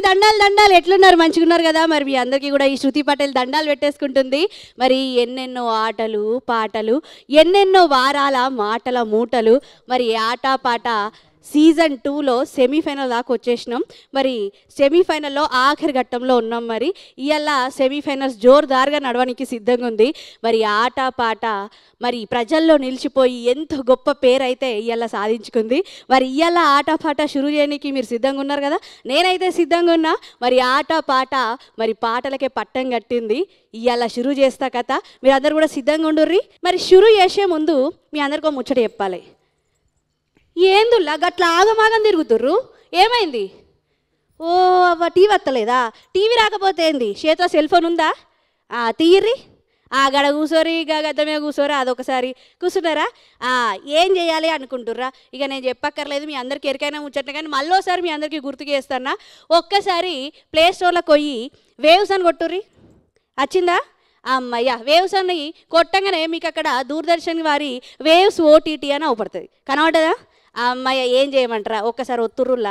దండాలు దండాలు ఎట్లున్నారు? మంచిగా ఉన్నారు కదా? మరి మీ అందరికీ కూడా ఈ శృతి పటేల్ దండాలు పెట్టేసుకుంటుంది. మరి ఎన్నెన్నో ఆటలు పాటలు, ఎన్నెన్నో వారాల మాటల మూటలు, మరి ఆట పాట సీజన్ 2లో సెమీఫైనల్ దాకా వచ్చేసినాం. మరి సెమీఫైనల్లో ఆఖరి ఘట్టంలో ఉన్నాం. మరి ఇవాళ సెమీఫైనల్స్ జోరుదారుగా నడవడానికి సిద్ధంగా ఉంది. మరి ఆట పాట మరి ప్రజల్లో నిలిచిపోయి ఎంతో గొప్ప పేరు అయితే ఇవాళ సాధించుకుంది. మరి ఇవాళ ఆట పాట షురూ చేయడానికి మీరు సిద్ధంగా ఉన్నారు కదా? నేనైతే సిద్ధంగా ఉన్నా. మరి ఆట పాట మరి పాటలకే పట్టం కట్టింది. ఇవాళ షురూ చేస్తా కథ. మీరు అందరు కూడా సిద్ధంగా ఉండుర్రి. మరి షురూ చేసే ముందు మీ అందరికీ ముచ్చట చెప్పాలి. ఏందుల్లా గట్లా ఆగమాగం తిరుగుతుర్రు? ఏమైంది? ఓ అవ్వ టీవీ వస్తలేదా? టీవీ రాకపోతే ఏంది? చేతిలో సెల్ ఫోన్ ఉందా? తీయర్రి. గడ కూర్చోరి, గద్ద మీద కూర్చోరా. అదొకసారి కూర్చున్నారా? ఏం చేయాలి అనుకుంటుర్రా? ఇక నేను చెప్పక్కర్లేదు, మీ అందరికీ ఎరికైనా ముచ్చట్లే. కానీ మళ్ళీసారి మీ అందరికీ గుర్తు చేస్తానా, ఒక్కసారి ప్లే స్టోర్లోకి పోయి వేవ్స్ అని కొట్టుర్రి. వచ్చిందా? అమ్మయ్య, వేవ్స్ అని కొట్టంగానే మీకు అక్కడ దూరదర్శన్ వారి వేవ్స్ ఓటీటీ అని అవుపడుతుంది. కనబడ్డదా? అమ్మాయి ఏం చేయమంటారా? ఒక్కసారి ఒత్తుర్రులా?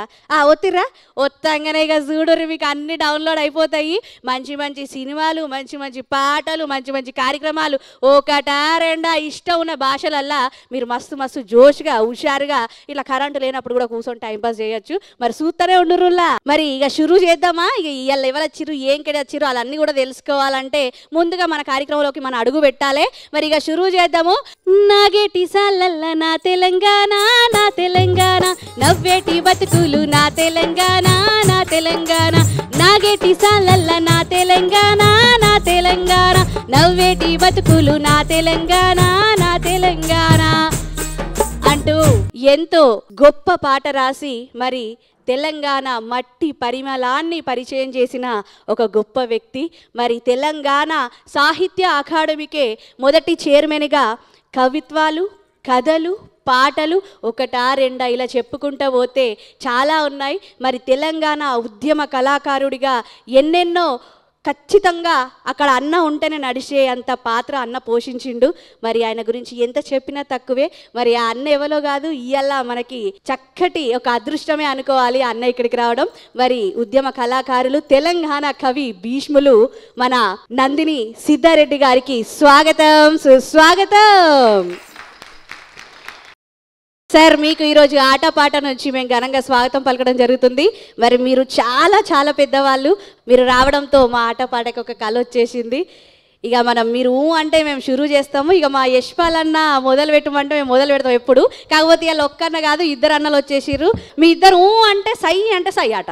ఒత్తిర్రా? ఒత్తంగానే ఇక చూడుర్రి, మీకు అన్ని డౌన్లోడ్ అయిపోతాయి. మంచి మంచి సినిమాలు, మంచి మంచి పాటలు, మంచి మంచి కార్యక్రమాలు, ఒకటా రెండా ఇష్టం ఉన్న భాషలల్లా మీరు మస్తు మస్తు జోష్గా హుషారుగా ఇలా కరెంటు లేనప్పుడు కూడా కూర్చొని టైంపాస్ చేయొచ్చు. మరి చూస్తూనే ఉండుర్రులా. మరి ఇక షురూ చేద్దామా? ఇక ఇవాళ ఎవరు వచ్చిర్రు, ఏం కెడచ్చిర్రు, అవన్నీ కూడా తెలుసుకోవాలంటే ముందుగా మన కార్యక్రమంలోకి మనం అడుగు పెట్టాలి. మరి ఇక షురూ చేద్దాము. నాగేటి సాలల్ల నా తెలంగాణ, నా తెలంగాణ నవ్వేటి బతుకులు, నా తెలంగాణ, నా తెలంగాణ నాగేటి సాలల్ల నా తెలంగాణ, నా తెలంగాణ నవ్వేటి బతుకులు, నా తెలంగాణ, నా తెలంగాణ అంటూ ఎంతో గొప్ప పాట రాసి మరి తెలంగాణ మట్టి పరిమళాన్ని పరిచయం చేసిన ఒక గొప్ప వ్యక్తి. మరి తెలంగాణ సాహిత్య అకాడమీకే మొదటి చైర్మన్గా కవిత్వాలు, కథలు, పాటలు ఒకటా రెండా ఇలా చెప్పుకుంటూ పోతే చాలా ఉన్నాయి. మరి తెలంగాణ ఉద్యమ కళాకారుడిగా ఎన్నెన్నో ఖచ్చితంగా అక్కడ అన్న ఉంటేనే నడిచే అంత పాత్ర అన్న పోషించిండు. మరి ఆయన గురించి ఎంత చెప్పినా తక్కువే. మరి ఆ అన్న ఎవరో కాదు, ఇవాళ మనకి చక్కటి ఒక అదృష్టమే అనుకోవాలి అన్న ఇక్కడికి రావడం. మరి ఉద్యమ కళాకారులు, తెలంగాణ కవి భీష్ములు మన నందిని సిద్ధారెడ్డి గారికి స్వాగతం, సుస్వాగతం. సార్, మీకు ఈరోజు ఆటపాట నుంచి మేము ఘనంగా స్వాగతం పలకడం జరుగుతుంది. మరి మీరు చాలా చాలా పెద్దవాళ్ళు. మీరు రావడంతో మా ఆటపాటకి ఒక కళ వచ్చేసింది. ఇక మీరు అంటే మేము షురూ చేస్తాము. ఇక మా యశ్పాల్ అన్న మొదలు పెట్టమంటే మేము మొదలు పెడతాం ఎప్పుడు. కాకపోతే ఇలా ఒక్కన్న కాదు, ఇద్దరు అన్నలు వచ్చేసిర్రు. మీ ఇద్దరు అంటే సై ఆట.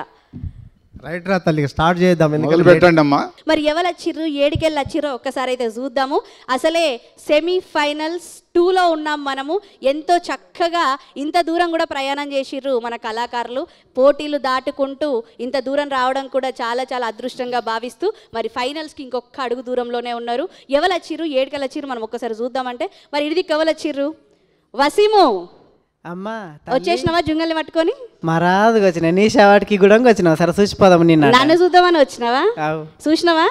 రైట్ రా తల్లి, స్టార్ట్ చేద్దాం. పెట్టండి అమ్మా. మరి ఎవరు వచ్చిర్రు, ఏడికెళ్ళి వచ్చిర్రో ఒక్కసారి అయితే చూద్దాము. అసలే సెమీఫైనల్స్ 2లో ఉన్నాం మనము. ఎంతో చక్కగా ఇంత దూరం కూడా ప్రయాణం చేసిర్రు మన కళాకారులు. పోటీలు దాటుకుంటూ ఇంత దూరం రావడం కూడా చాలా చాలా అదృష్టంగా భావిస్తూ మరి ఫైనల్స్కి ఇంకొక అడుగు దూరంలోనే ఉన్నారు. ఎవరు వచ్చిర్రు, ఏడికెళ్ళి వచ్చిర్రు మనం ఒక్కసారి చూద్దామంటే మరి ఇది ఎవరు వచ్చిర్రు? వసీము అమ్మా వచ్చేసినావా జుంగల్ని పట్టుకొని? మరాదు వచ్చిన నీషా వాటికి కూడా వచ్చినావు. సరే చూసిపోదాం. నిన్న నన్ను చూద్దామని వచ్చినావా? చూసినావా?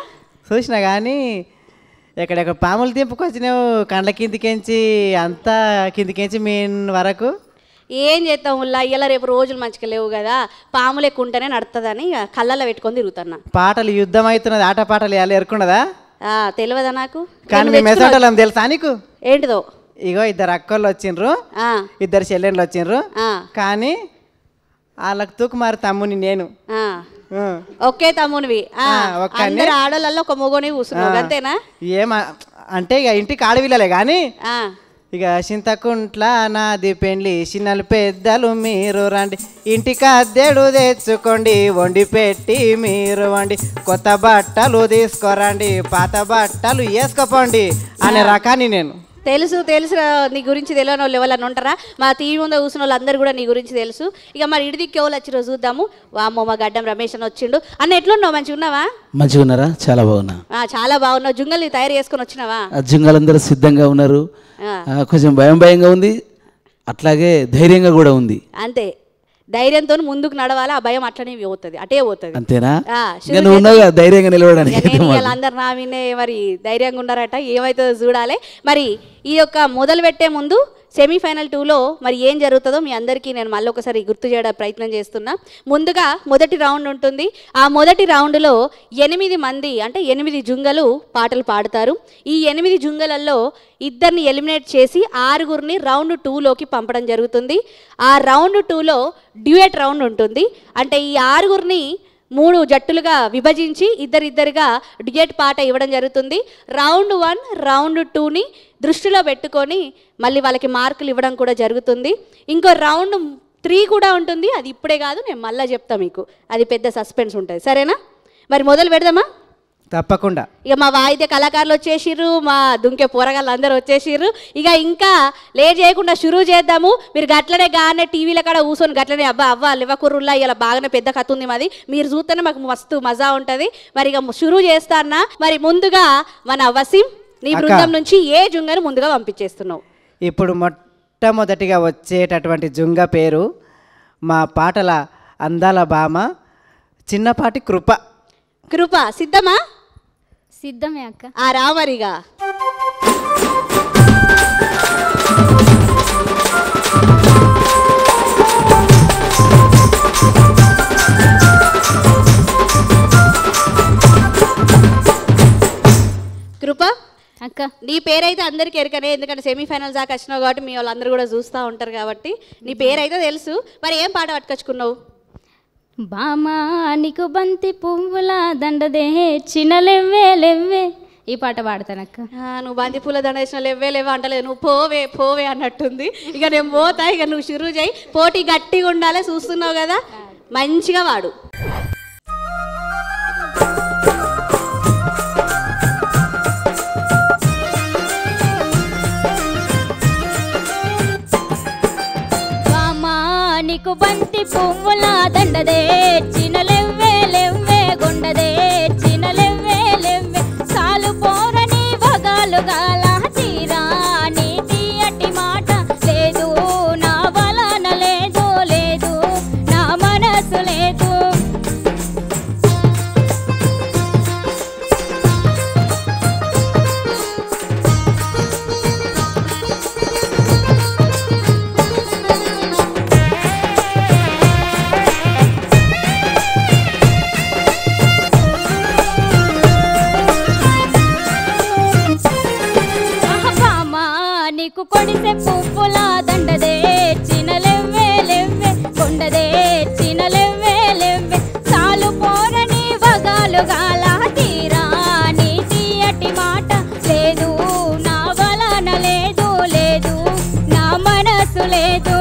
చూసినా కానీ ఎక్కడెక్కడ పాములు తింపుకొచ్చినావు. కండ్ల కిందికించి అంతా కిందికించి మెయిన్ వరకు ఏం చేస్తాం ఉల్లా, ఇలా రేపు రోజులు మంచిగా లేవు కదా, పాములు ఎక్కువ ఉంటేనే నడుతుందని కళ్ళల్లో పెట్టుకొని తిరుగుతున్నా. పాటలు యుద్ధం అవుతున్నది, ఆట పాటలు ఎలా ఎరుకున్నదా? తెలియదా నాకు? కానీ మేము మెసంటోళ్ళం తెలుసా నీకు? ఏంటిదో? ఇగో ఇద్దరు అక్కళ్ళు వచ్చిండ్రు, ఇద్దరు చెల్లెళ్ళు వచ్చిండ్రు. కానీ వాళ్ళకి తూకుమారు తమ్ముని నేను. ఒకే తమ్మునివి. అందరు ఆడోళ్ళల్లో ఒక మొగోని కూర్చున్నావు అంతేనా? ఏమా అంటే ఇక ఇంటికి ఆడవిల్లలే కానీ ఇక చింతకుంట్ల నాది పెండ్లి, చిన్నలు పెద్దలు మీరు రండి, ఇంటికి అద్దెడు తెచ్చుకోండి, వండి పెట్టి మీరు వండి, కొత్త బట్టలు తీసుకోరండి, పాత బట్టలు వేసుకోపోండి అనే రకాన్ని నేను. తెలుసు నీ గురించి తెలియని వాళ్ళు ఎవరన్నా ఉంటారా? మా టీవీ ముందు కూర్చున్న వాళ్ళందరూ కూడా నీ గురించి తెలుసు. ఇక మరి ఇడిదికి ఎవరు వచ్చి రోజు చూద్దాము. వామ్మో, మా గడ్డం రమేష్ అని వచ్చిండు. అన్న ఎట్లున్నావు? మంచిగా ఉన్నావా? మంచిగా ఉన్నారా? చాలా బాగున్నా. చాలా బాగున్నావు. జుంగల్ని తయారు చేసుకొని వచ్చినావా? జుంగలందరూ సిద్ధంగా ఉన్నారు. కొంచెం భయంగా ఉంది, అట్లాగే ధైర్యంగా కూడా ఉంది. అంతే, ధైర్యంతో ముందుకు నడవాలి. ఆ భయం అట్లనే పోతుంది, అటే పోతుంది. అంతేనా? ధైర్యంగా నిలవడానికి అందరు నా వినే మరి ధైర్యంగా ఉన్నారట. ఏమైతుందో చూడాలి. మరి ఈ యొక్క మొదలు పెట్టే ముందు సెమీఫైనల్ 2లో మరి ఏం జరుగుతుందో మీ అందరికీ నేను మళ్ళీ ఒకసారి గుర్తు చేయడానికి ప్రయత్నం చేస్తున్నా. ముందుగా మొదటి రౌండ్ ఉంటుంది. ఆ మొదటి రౌండ్లో 8 మంది అంటే 8 జుంగలు పాటలు పాడతారు. ఈ 8 జుంగలలో ఇద్దరిని ఎలిమినేట్ చేసి 6గురిని రౌండ్ 2లోకి పంపడం జరుగుతుంది. ఆ రౌండ్ 2లో డ్యూయట్ రౌండ్ ఉంటుంది. అంటే ఈ 6గురిని 3 జట్టులుగా విభజించి ఇద్దరిద్దరుగా డ్యూయట్ పాట ఇవ్వడం జరుగుతుంది. రౌండ్ 1 రౌండ్ 2ని దృష్టిలో పెట్టుకొని మళ్ళీ వాళ్ళకి మార్కులు ఇవ్వడం కూడా జరుగుతుంది. ఇంకో రౌండ్ 3 కూడా ఉంటుంది. అది ఇప్పుడే కాదు, నేను మళ్ళీ చెప్తా మీకు. అది పెద్ద సస్పెన్స్ ఉంటుంది. సరేనా? మరి మొదలు పెడదామా? తప్పకుండా. ఇక మా వాయిద్య కళాకారులు వచ్చేసిర్రు, మా దుంకే పోరగాళ్ళు అందరూ వచ్చేసిర్రు. ఇక ఇంకా లేట్ చేయకుండా షురూ చేద్దాము. మీరు గట్లనే గానే టీవీల కాడ కూర్చొని గట్లనే అవ్వ లివకుర్రుల్లా ఇలా బాగానే పెద్ద కథ ఉంది మాది, మీరు చూస్తేనే మాకు మస్తు మజా ఉంటుంది. మరి ఇక షురూ చేస్తానా? మరి ముందుగా మన వసీం, నీ బృందం నుంచి ఏ జుంగను ముందుగా పంపించేస్తున్నావు? ఇప్పుడు మొట్టమొదటిగా వచ్చేటటువంటి జుంగ పేరు మా పాటల అందాల భామ చిన్నపాటి కృప. కృప సిద్ధమా? సిద్ధమే అక్క. ఆ రామరిగా కృప అక్క, నీ పేరైతే అందరికి ఎరకనే, ఎందుకంటే సెమీఫైనల్స్ దాకా వచ్చినావు కాబట్టి మీ వాళ్ళందరూ కూడా చూస్తూ ఉంటారు కాబట్టి నీ పేరైతే తెలుసు. మరి ఏం పాట పట్టుకొచ్చుకున్నావు? బామా నీకు బంతి పువ్వుల దండదే చిన్నలెవ్వే లెవ్వే, ఈ పాట పాడతానక్క. నువ్వు బంతి పూల దండ వేసిన లెవ్వే లేవే అంటలేదు, నువ్వు పోవే పోవే అన్నట్టుంది. ఇక నేను పోతా, ఇక నువ్వు షురూ చేయి. పోటీ గట్టిగా ఉండాలి, చూస్తున్నావు కదా, మంచిగా వాడు. బామా నీకు బంతి పువ్వుల దండదే చిన్నలెవ్వే లెవ్వే గుండదే చిన్నలెవ్వే లెవ్వే, సాలు పోరని వగాలు గాల తీరా నీ తీయటి మాట లేదు, నా బలన లేదు లేదు, నా మనసు లేదు. నీకు కొడిసే పువ్వుల దండదే చిన్నలెవ్వే లెవ్వే కొండదే చిన్నలెవ్వే లెవ్వే, సాలు పోరని వగాలు గాల తీరా నీ తీయటి మాట లేదు, నా బలన లేదు లేదు, నా మనసు లేదు.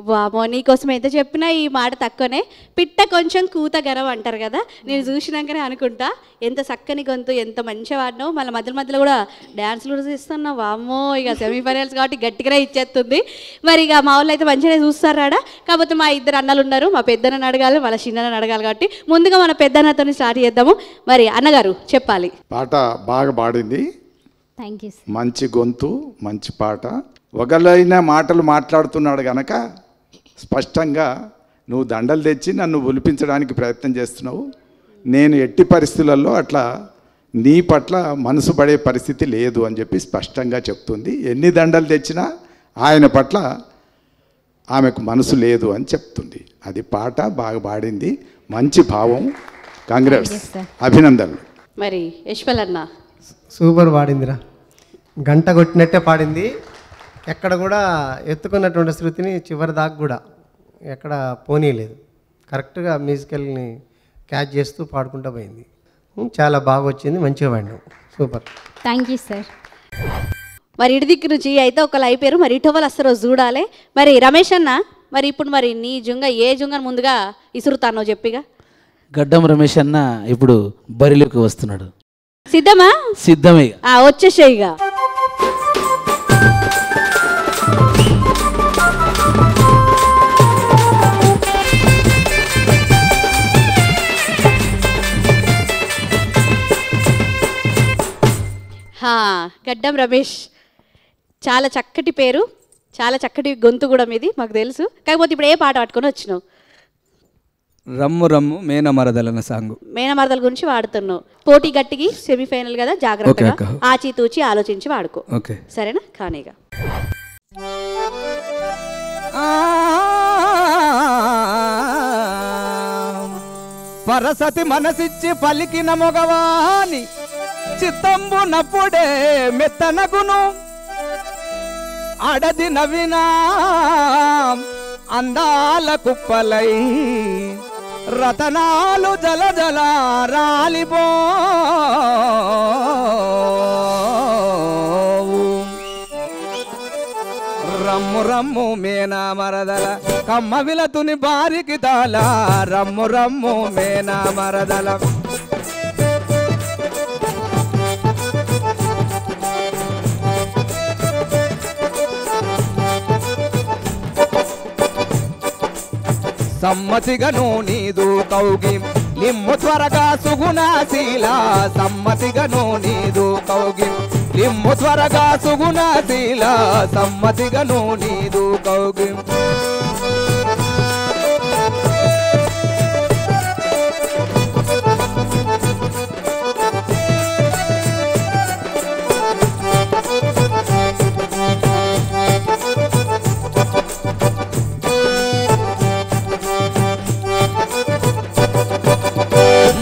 వామో నీకోసం ఎంత చెప్పినా ఈ మాట తక్కువనే. పిట్ట కొంచెం కూత గరం అంటారు కదా, నేను చూసినాకనే అనుకుంటా ఎంత చక్కని గొంతు, ఎంత మంచిగా వాడినావు. మళ్ళీ మధ్యలో కూడా డ్యాన్స్లు కూడా చేస్తున్నావు. వామో ఇక సెమీఫైనల్స్ కాబట్టి గట్టిగానే ఇచ్చేస్తుంది. మరి ఇక మా వాళ్ళు అయితే మంచిగానే చూస్తారాడా. కాకపోతే మా ఇద్దరు అన్నలు ఉన్నారు, మా పెద్దనని అడగాలి, వాళ్ళ చిన్నని అడగాలి. కాబట్టి ముందుగా మన పెద్దన్నతో స్టార్ట్ చేద్దాము. మరి అన్నగారు చెప్పాలి. పాట బాగా పాడింది, థ్యాంక్ యూ. మంచి గొంతు, మంచి పాట. ఒకళ్ళైన మాటలు మాట్లాడుతున్నాడు గనక స్పష్టంగా నువ్వు దండలు తెచ్చి నన్ను ఒలిపించడానికి ప్రయత్నం చేస్తున్నావు. నేను ఎట్టి పరిస్థితులలో అట్లా నీ పట్ల మనసు పడే పరిస్థితి లేదు అని చెప్పి స్పష్టంగా చెప్తుంది. ఎన్ని దండలు తెచ్చినా ఆయన పట్ల ఆమెకు మనసు లేదు అని చెప్తుంది. అది పాట బాగా పాడింది, మంచి భావం. కాంగ్రెస్, అభినందనలు. మరి యశ్వల్ అన్న సూపర్ పాడిందిరా, గంట కొట్టినట్టే పాడింది. ఎక్కడ కూడా ఎత్తుకున్నటువంటి శృతిని చివరి దాకా కూడా ఎక్కడ పోనీయలేదు. కరెక్ట్గా మ్యూజికల్ని క్యాచ్ చేస్తూ పాడుకుంటూ పోయింది. చాలా బాగా వచ్చింది, మంచిగా పాడినావు, సూపర్. Thank you sir. మరి ఇటు దిక్కు నుంచి అయితే ఒకళ్ళు అయిపోయారు, మరి ఇటు వాళ్ళు వస్తారో చూడాలి. మరి రమేష్ అన్న, మరి ఇప్పుడు మరి నీ జుంగ ఏ జుంగను ముందుగా ఇసురుతానో చెప్పిగా. గడ్డం రమేష్ అన్న ఇప్పుడు బరిలోకి వస్తున్నాడు. సిద్ధమా? సిద్ధమే. వచ్చేసేయిగా. గడ్డం రమేష్, చాలా చక్కటి పేరు, చాలా చక్కటి గొంతు కూడా మీది, మాకు తెలుసు. కాకపోతే ఇప్పుడు ఏ పాట పట్టుకొని వచ్చినావు? రమ్ము రమ్ము మేనమరదలన సాంగ్. మేనమరదల గురించి వాడుతున్నావు. పోటీ గట్టికి సెమీఫైనల్ కదా, జాగ్రత్తగా ఆచితూచి ఆలోచించి వాడుకో, సరేనా? కానీగా పరసతి మనసిచ్చి పలికిన మొగవాని చిత్తంబు నప్పుడే మెత్తనగును అడది నవినా అందాల కుప్పలై రతనాలు జల జల రాలిపో రమ్ము రమ్ము మేనా మరదల కమ్మ విలతుని బారికి తాల రమ్ము రమ్ము మేనా మరదల సమ్మతిగను నీదు కౌగి లిమ్ము త్వరగా సుగుణశీల సమ్మతిగను నీదు కౌగి లిమ్ము త్వరగా సుగుణశీల సమ్మతిగను నీదు కౌగి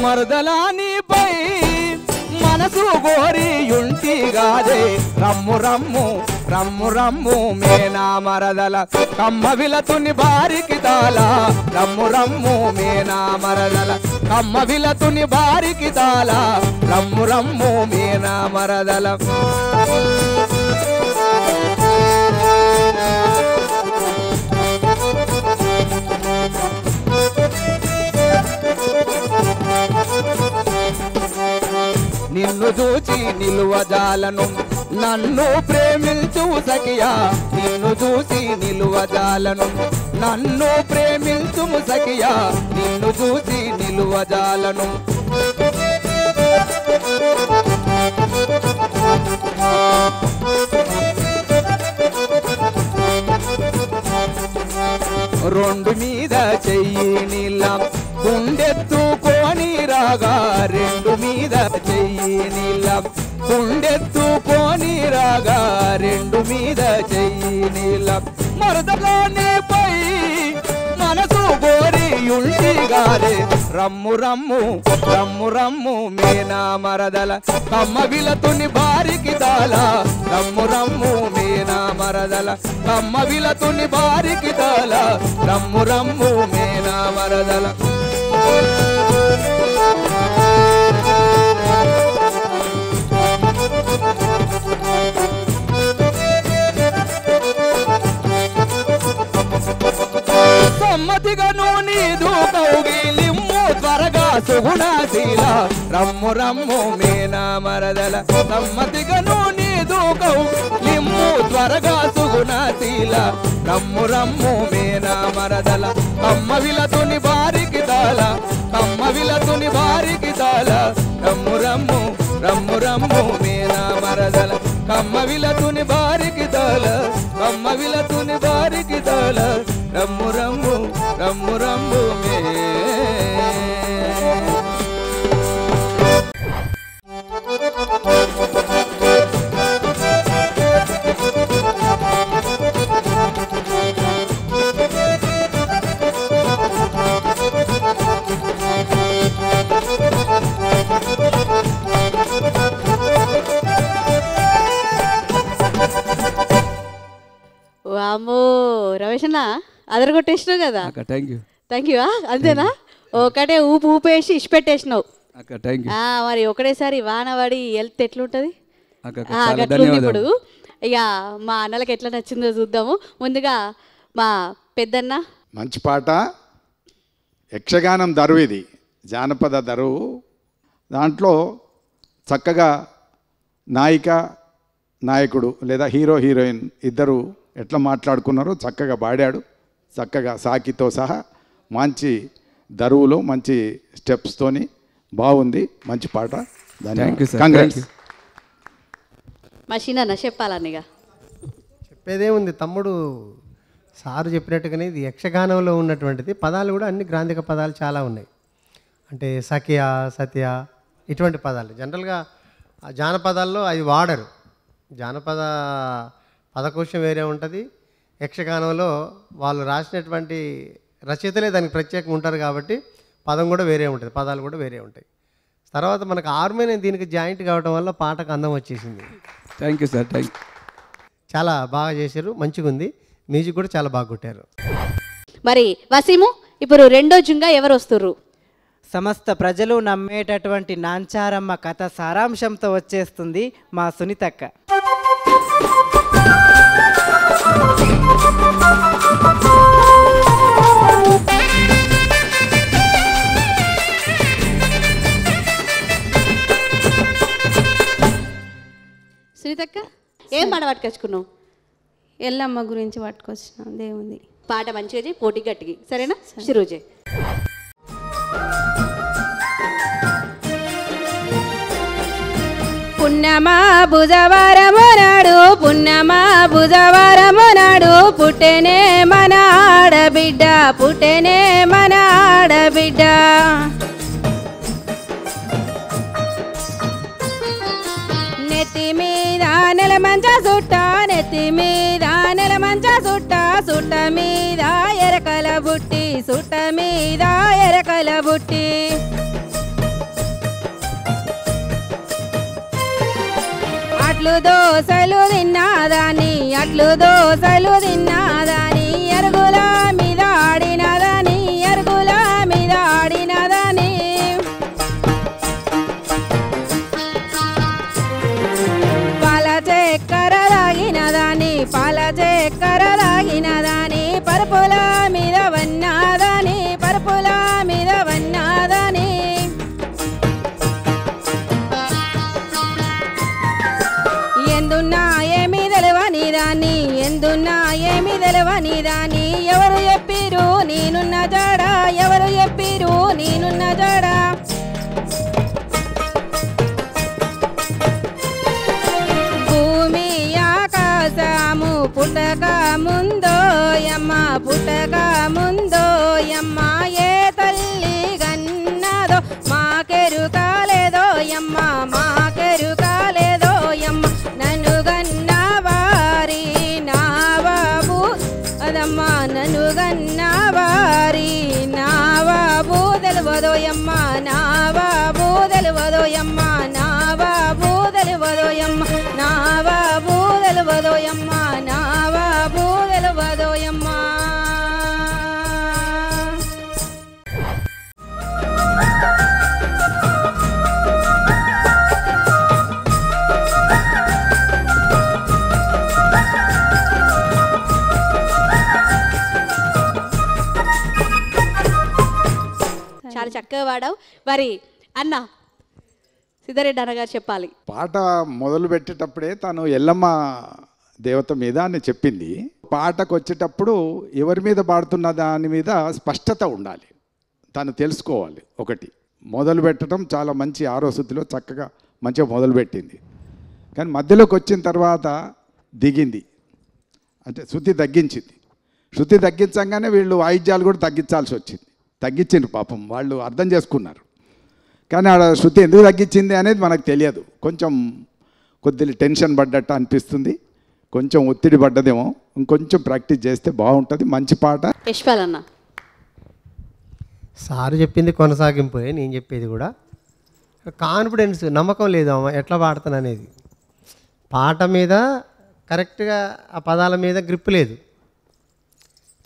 మరదలానిపై మనసు గోరి యుంటిగాదే రమ్ము రమ్ము రమ్ము రమ్ము మేనా మరదల కమ్మ విలతుని బారికి తాల రమ్ము రమ్ము మేనా మరదల కమ్మ విలతుని బారికి తాల రమ్ము రమ్ము మేనా మరదల నిన్ను చూచి నిలువజాలను నన్ను ప్రేమించు సఖియా నిన్ను చూసి నిలువజాలను నన్ను ప్రేమించు సఖియా నిన్ను చూసి నిలువజాలను రెండు మీద చెయ్యి నీళ్ళం కుండెత్తుకోని రాగా రెండు మీద చెయ్యి నీళ్ళం కుండెత్తుకోని రాగా రెండు మీద చెయ్యి నీళ్ళం మరదలోనే పై మనసు గోరి యుంటిగారే రమ్ము రమ్ము రమ్ము రమ్ము మేనా మరదల కమ్మ విలతుని బారికి తాల రమ్ము రమ్ము మేనా మరదల కమ్మ విలతుని బారికి తాల రమ్ము రమ్ము మేనా మరదల సమ్మతిగను నీదు కౌగిలిమ్ము త్వరగా సుగుణశీల రమ్ము రమ్ము మీనా మరదల సమ్మతిగను నీదు కౌగిలిమ్ము త్వరగా సుగుణశీల రమ్ము రమ్ము మీనా మరదల కమ్మ విలతుని బారికి దాల కమ్మ విలతుని బారికి దాల రమ్ము రమ్ము రమ్ము రమ్ము మీనా మరదల కమ్మ విలతుని బారికి దాల కమ్మ విలతుని బారికి దాల రమ్ము రమ్ము రమ్ము రమ్ము మే వామ్మో రమేష్ అన్న అదరగొట్టేసినావు కదా. అక్క థ్యాంక్ యూ. Thank you. అంతేనా? ఒకటే ఊపేసి ఇచ్చిపెట్టేసినావు. అక్క థ్యాంక్ యూ. మరి ఒకటేసారి వాన పడి వెళ్తే ఎట్లుంటుంది? అక్క గట్లుంది. ఇప్పుడు ఇక మా అన్నలకి ఎట్లా నచ్చిందో చూద్దాము. ముందుగా మా పెద్దన్న. మంచి పాట, యక్షగానం దరువు, ఇది జానపద దరువు. దాంట్లో చక్కగా నాయిక నాయకుడు లేదా హీరో హీరోయిన్ ఇద్దరు ఎట్లా మాట్లాడుకున్నారో చక్కగా పాడాడు. చక్కగా సాకితో సహా మంచి దరువులో మంచి స్టెప్స్తోని బాగుంది. మంచి పాట. కంగ్రాట్స్. మషిన్ అన్న చెప్పాలన్నగా చెప్పేదేముంది, తమ్ముడు సారు చెప్పినట్టుగానే ఇది యక్షగానంలో ఉన్నటువంటిది. పదాలు కూడా అన్ని గ్రాంధిక పదాలు చాలా ఉన్నాయి. అంటే సఖ్య, సత్య ఇటువంటి పదాలు జనరల్గా జానపదాల్లో అవి వాడరు. జానపద పదకోశం వేరే ఉంటుంది. యక్షగానంలో వాళ్ళు రాసినటువంటి రచయితలే దానికి ప్రత్యేకంగా ఉంటారు కాబట్టి పదం కూడా వేరే ఉంటుంది, పదాలు కూడా వేరే ఉంటాయి. తర్వాత మనకు ఆర్మేనియన్ దీనికి జాయింట్ కావడం వల్ల పాటకు అందం వచ్చేసింది. Thank you sir. Thank you. చాలా బాగా చేశారు, మంచిగా ఉంది. మ్యూజిక్ కూడా చాలా బాగా కొట్టారు. మరి వసీము, ఇప్పుడు రెండో జుంగా ఎవరు వస్తుర్రు? సమస్త ప్రజలు నమ్మేటటువంటి నాంచారమ్మ కథ సారాంశంతో వచ్చేస్తుంది మా సునీతక్క. సునీతక్క, ఏం పాట పట్టుకొచ్చుకున్నావు? ఎల్లమ్మ గురించి పట్టుకొచ్చినాం. దేవుంది పాట మంచిగా పోటీ గట్టికి, సరేనా? శురుజే. పున్నమా బుధవారము నాడు, పున్నమా బుధవారము నాడు పుట్టెనే మన ఆడబిడ్డ, పుట్టెనే మన ఆడబిడ్డ. నెత్తి మీద నెలమంచ సుట్ట, నెత్తి మీద నెలమంచ సుట్ట, సుట్ట మీద ఎరకల బుట్టి, సుట్ట మీద ఎరకల బుట్టి. అట్లు దోసలు తిన్నాదాని, అట్లు దోసలు తిన్నాదాని, ఎరుగుల మీద ఆడినదాని, ఎరుగుల మీద ఆడినదాని. పాల చక్కెర తాగినదాని, పాల చక్కెర తాగినదాని, పరుపుల మీద వన్నాదాని, పరుపుల మీద వన్నాదాని. ఎందున్నా ఏమి తెలవని దాన్ని, ఎందున్నా ఏమి తెలవని దాన్ని, ఎవరు చెప్పిరు నేనున్న జాడ, ఎవరు చెప్పిరు నేనున్న జాడ. భూమి ఆకాశము పుట్టక ముందో యమ్మ, పుట్టక ముందో యమ్మ, ఏ తల్లి గన్నదో మాకెరుకాలేదో యమ్మ, మాకెరుకాలేదో యమ్మ. నన్ను గన్న వారి నా బాబు అదమ్మ, నన్ను గన్న వారి నా బాబు తెలివదో యమ్మ, నా బాబు తెలివదో యమ్మ, నా బాబు తెలివదో యమ్మ, నా బాబు తెలివదో యమ్మ, నా బాబు తెలివదో యమ్మ. చక్కగా పాడావు. మరి అన్న సిద్ధారెడ్డి అన్నగారు చెప్పాలి. పాట మొదలు పెట్టేటప్పుడే తను ఎల్లమ్మ దేవత మీద అని చెప్పింది. పాటకు వచ్చేటప్పుడు ఎవరి మీద పాడుతున్న దాని మీద స్పష్టత ఉండాలి, తను తెలుసుకోవాలి. ఒకటి మొదలు పెట్టడం చాలా మంచి ఆరోశుద్ధిలో చక్కగా మంచిగా మొదలుపెట్టింది. కానీ మధ్యలోకి వచ్చిన తర్వాత దిగింది, అంటే శృతి తగ్గించింది. శృతి తగ్గించగానే వీళ్ళు వాయిద్యాలు కూడా తగ్గించాల్సి వచ్చింది. తగ్గించిండ్రు పాపం, వాళ్ళు అర్థం చేసుకున్నారు. కానీ ఆడ శృతి ఎందుకు తగ్గించింది అనేది మనకు తెలియదు. కొంచెం కొద్దిగా టెన్షన్ పడ్డట్టు అనిపిస్తుంది, కొంచెం ఒత్తిడి పడ్డదేమో. ఇంకొంచెం ప్రాక్టీస్ చేస్తే బాగుంటుంది. మంచి పాట. యశ్పాలన్న సారు చెప్పింది కొనసాగింపు, నేను చెప్పేది కూడా కాన్ఫిడెన్స్, నమ్మకం లేదు అమ్మ ఎట్లా పాడుతాను అనేది. పాట మీద కరెక్ట్గా ఆ పదాల మీద గ్రిప్ లేదు.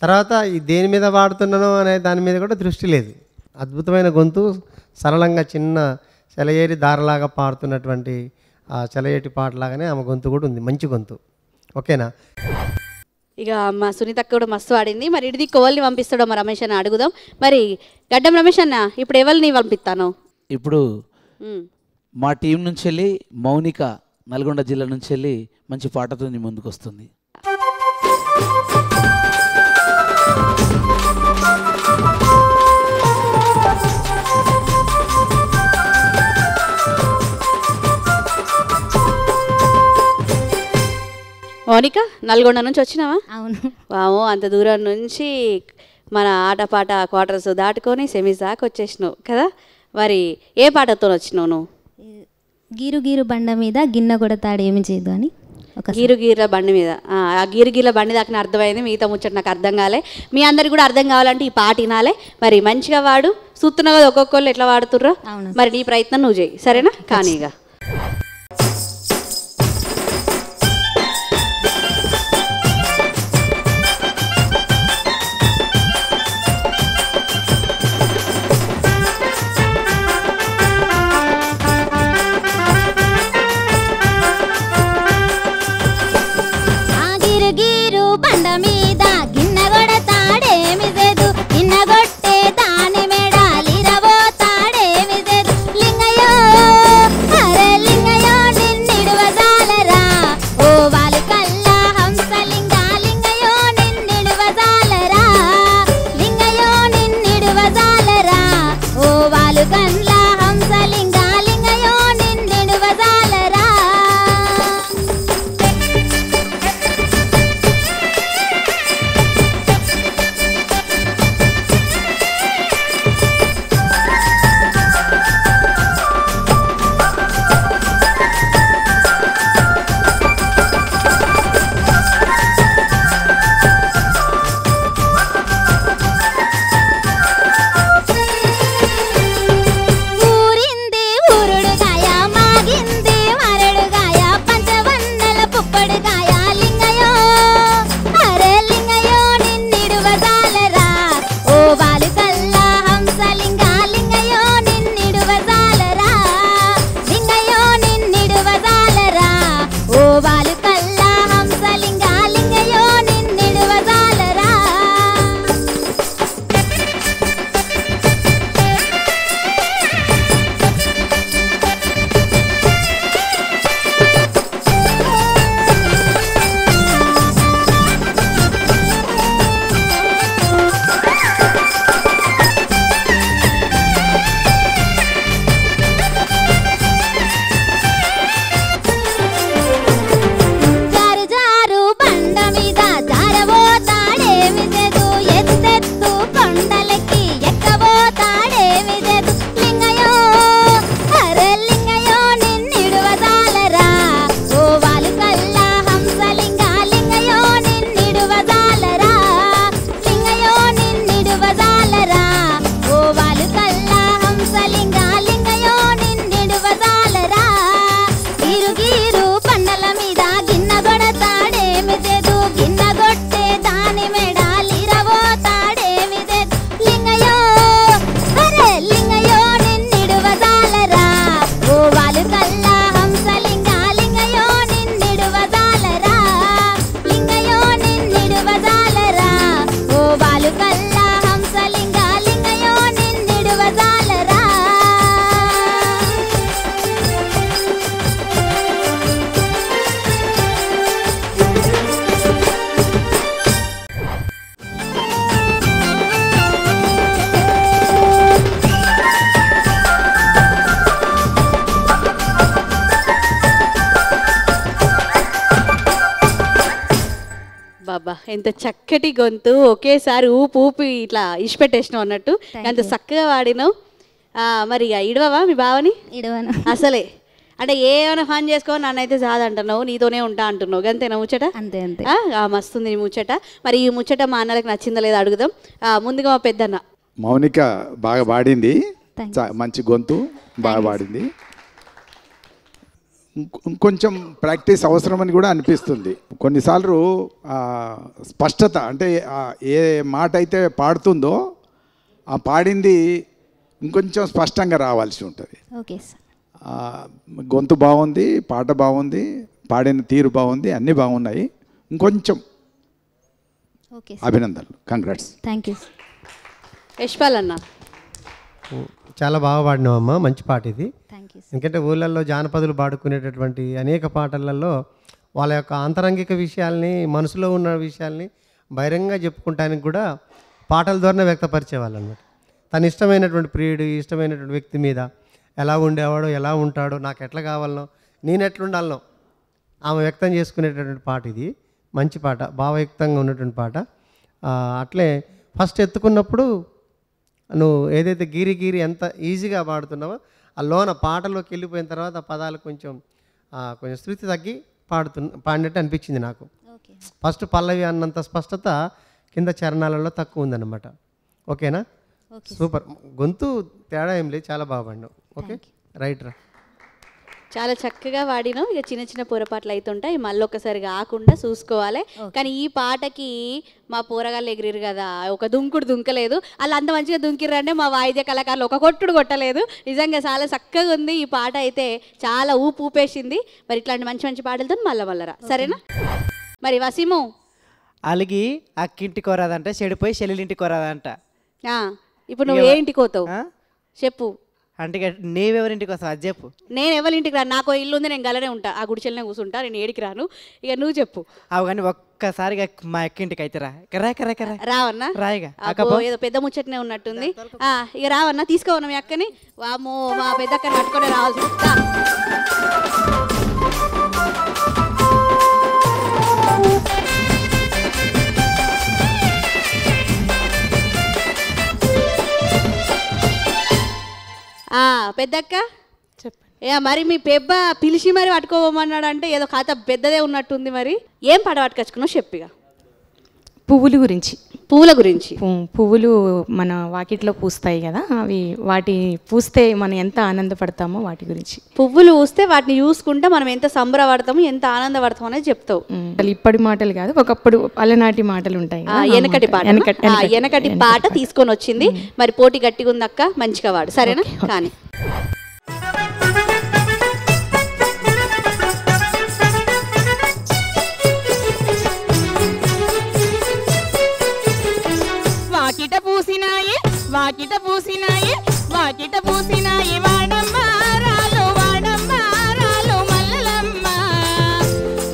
తర్వాత ఈ దేని మీద పాడుతున్నానో అనే దాని మీద కూడా దృష్టి లేదు. అద్భుతమైన గొంతు, సరళంగా చిన్న సెలయేరి దారలాగా పాడుతున్నటువంటి ఆ సెలయేటి పాటలాగానే ఆమె గొంతు కూడా ఉంది, మంచి గొంతు. ఓకేనా? ఇక మా సునీతక్క కూడా మస్తు ఆడింది. మరి ఇడిది కోవల్ని పంపిస్తాడో మా రమేష్ అన్న అడుగుదాం. మరి గడ్డం రమేష్ అన్న ఇప్పుడు ఎవరిని పంపిస్తాను? ఇప్పుడు మా టీం నుంచి వెళ్ళి మౌనిక నల్గొండ జిల్లా నుంచి వెళ్ళి మంచి పాటతో నీ ముందుకు వస్తుంది. మౌనిక నల్గొండ నుంచి వచ్చినావా? అవును. వామో, అంత దూరం నుంచి మన ఆటపాట క్వార్టర్స్ దాటుకొని సెమీస్ దాకా వచ్చేసినావు కదా. మరి ఏ పాటతో వచ్చినావు నువ్వు? గీరు గీరు బండ మీద గిన్నె కొడతాడు ఏమి చేయదు అని. ఒక గీరు గీర్ల బండి మీద. ఆ గీరు గీర్ల బండి దాకా అర్థమైంది, మిగతా ముచ్చట నాకు అర్థం కాలే. మీ అందరికి కూడా అర్థం కావాలంటే ఈ పాట వినాలే. మరి మంచిగా వాడు, చూస్తున్నావు కదా ఒక్కొక్కళ్ళు ఎట్లా వాడుతుర్రో. మరి నీ ప్రయత్నం నువ్వు చేయి, సరేనా? కానీ ఇక ఎంత చక్కటి గొంతు, ఒకేసారి ఊపి ఇట్లా ఇష్టపెట్టేసినావు అన్నట్టు, అంత చక్కగా వాడినావు. మరి ఇక ఇడవవా మీ బావని? ఇడవను అసలే అంటే ఏమైనా ఫన్ చేసుకో, నన్నైతే చాలంటున్నావు, నీతోనే ఉంటా అంటున్నావు, అంతేనా ముచ్చట? అంతే అంతే. మస్తుంది ఈ ముచ్చట. మరి ఈ ముచ్చట మా అన్నలకు నచ్చిందా లేదా అడుగుదాం. ముందుగా మా పెద్దన్న. మౌనిక బాగా పాడింది, మంచి గొంతు, బాగా పాడింది. ఇంకొంచెం ప్రాక్టీస్ అవసరమని కూడా అనిపిస్తుంది. కొన్నిసార్లు స్పష్టత అంటే ఏ మాట అయితే పాడుతుందో ఆ పాడింది ఇంకొంచెం స్పష్టంగా రావాల్సి ఉంటుంది. Okay sir. గొంతు బాగుంది, పాట బాగుంది, పాడిన తీరు బాగుంది, అన్నీ బాగున్నాయి. ఇంకొంచెం అభినందనలు, కంగ్రాట్స్. Thank you. యశ్పాల్ అన్న చాలా బాగా పాడినావమ్మా, మంచి పాట ఇది. Thank you. ఎందుకంటే ఊళ్ళల్లో జానపదులు పాడుకునేటటువంటి అనేక పాటలలో వాళ్ళ యొక్క ఆంతరంగిక విషయాల్ని, మనసులో ఉన్న విషయాల్ని బహిరంగంగా చెప్పుకుంటానికి కూడా పాటల ద్వారా వ్యక్తపరిచేవాళ్ళు అన్నమాట. తన ఇష్టమైనటువంటి ప్రియుడు, ఇష్టమైనటువంటి వ్యక్తి మీద ఎలా ఉండేవాడో, ఎలా ఉంటాడో, నాకు ఎట్లా కావాలనో, నేను ఎట్లుండాలనో ఆమె వ్యక్తం చేసుకునేటటువంటి పాట ఇది. మంచి పాట, భావయుక్తంగా ఉన్నటువంటి పాట. అట్లే ఫస్ట్ ఎత్తుకున్నప్పుడు నువ్వు ఏదైతే గీరి గీరి ఎంత ఈజీగా పాడుతున్నావో ఆ లోన పాటలోకి వెళ్ళిపోయిన తర్వాత ఆ పదాలు కొంచెం శృతి తగ్గి పాడినట్టు అనిపించింది నాకు. ఫస్ట్ పల్లవి అన్నంత స్పష్టత కింద చరణాలలో తక్కువ ఉందన్నమాట. ఓకేనా? సూపర్. గొంతు తేడా ఏం లేదు, చాలా బాగా పాడినావు. ఓకే, రైట్ రా. చాలా చక్కగా వాడినావు. ఇక చిన్న చిన్న పొరపాట్లు అవుతుంటాయి, మళ్ళీ ఒక్కసారి కాకుండా చూసుకోవాలి. కానీ ఈ పాటకి మా పోరగాళ్ళు ఎగిరిరు కదా, ఒక దుంకుడు దుంకలేదు. వాళ్ళు అంత మంచిగా దుంకిర్రంటే మా వాయిద్య కళాకారులు ఒక కొట్టుడు కొట్టలేదు. నిజంగా చాలా చక్కగా ఉంది ఈ పాట, అయితే చాలా ఊపేసింది. మరి ఇట్లాంటి మంచి మంచి పాటలతో మళ్ళరా, సరేనా? మరి వసీము, అలిగి అక్కింటికి కోరాదంట, చెడిపోయి చెల్లెలింటికి కోరాదంట. ఇప్పుడు నువ్వు ఏ ఇంటికి పోతావు చెప్పు. అంటే నీవెవరింటికి వస్తావు అది చెప్పు. నేను ఎవరింటికి రాను, నాకు ఇల్లు ఉంది, నేను గలనే ఉంటా, ఆ గుడిచెల్నే కూర్చుంటా, నేను ఏడికి రాను. ఇక నువ్వు చెప్పు. అవు కానీ ఒక్కసారిగా మా అక్కింటికి అయితే రావన్నా? రాయిగా ఏదో పెద్ద ముచ్చటనే ఉన్నట్టుంది. ఇక రావన్నా, తీసుకోవన్నా మీ అక్కని. వామో, మా పెద్ద అక్కని పట్టుకొని రావాల్సి. పెద్దక్క చెప్పండి. మరి మీ పెబ్బ పిలిచి మరి పట్టుకోమన్నాడు అంటే ఏదో కథ పెద్దదే ఉన్నట్టుంది. మరి ఏం పాట పట్టుకొచ్చుకున్నావు చెప్పిగా. పువ్వుల గురించి. పువ్వుల గురించి. పువ్వులు మన వాకిట్లో పూస్తాయి కదా, అవి వాటి పూస్తే మనం ఎంత ఆనందపడతామో వాటి గురించి. పువ్వులు పూస్తే వాటిని చూసుకుంటే మనం ఎంత సంబరపడతాము, ఎంత ఆనందపడతాం అనేది చెప్తావు. ఇప్పటి మాటలు కాదు, ఒకప్పుడు అలనాటి మాటలు ఉంటాయి. వెనకటి పాట తీసుకొని వచ్చింది. మరి పోటీ గట్టిగా ఉందక్క, మంచిగా వాడు, సరేనా? కానీ వాకిట పూసినాయి, వాకిట పూసినాయి, వాకిట పూసినాయి వాడమ్మ రాలు, వాడమ్మ రాలు మల్లలమ్మ,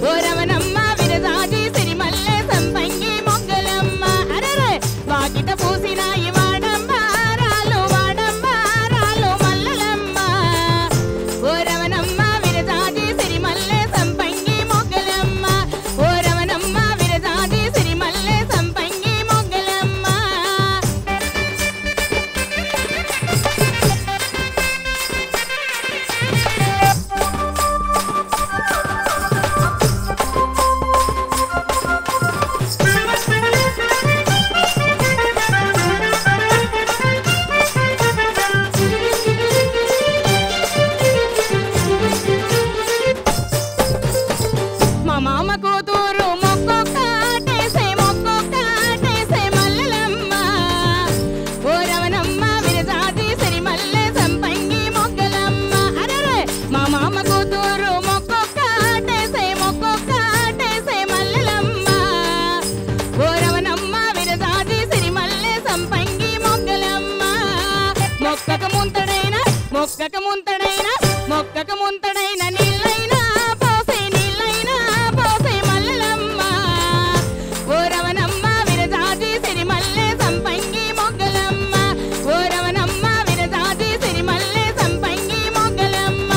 ఓ రవణమ్మ విరజాజి సిరిమల్లె సంపంగి మొగ్గలమ్మ. అరే వాకిట పూసినాయి వాడమ్మ రాలు, వాడమ్మ రాలు మల్లలమ్మ, ఓ రవణమ్మ విరజాజి సిరిమల్లె సంపంగి మొగ్గలమ్మ, ఓ రవణమ్మ విరజాజి సిరిమల్లె సంపంగి మొగ్గలమ్మ. మా మామ కూతురు మొక్కొక్కటేసే, మొక్కొక్కటేసే మల్లెలమ్మ, ఓ రవణమ్మ విరజాజి సిరిమల్లె సంపంగి మొగ్గలమ్మ. అరే మా మామ కూతురు మొక్కొక్కటేసే, మొక్కొక్కటేసే మల్లెలమ్మ, ఓ రవణమ్మ విరజాజి సిరిమల్లె సంపంగి మొగ్గలమ్మ. మొక్కక ముంతడైన, మొక్కక ముంతడైన, మొక్కక ముంతడైన నీళ్ళైనా పోసే, నీళ్ళైనా పోసే మల్లెలమ్మ, ఓ రవణమ్మ విరజాజి సిరిమల్లె సంపంగి మొగ్గలమ్మ, ఓ రవణమ్మ విరజాజి సిరిమల్లె సంపంగి మొగ్గలమ్మ.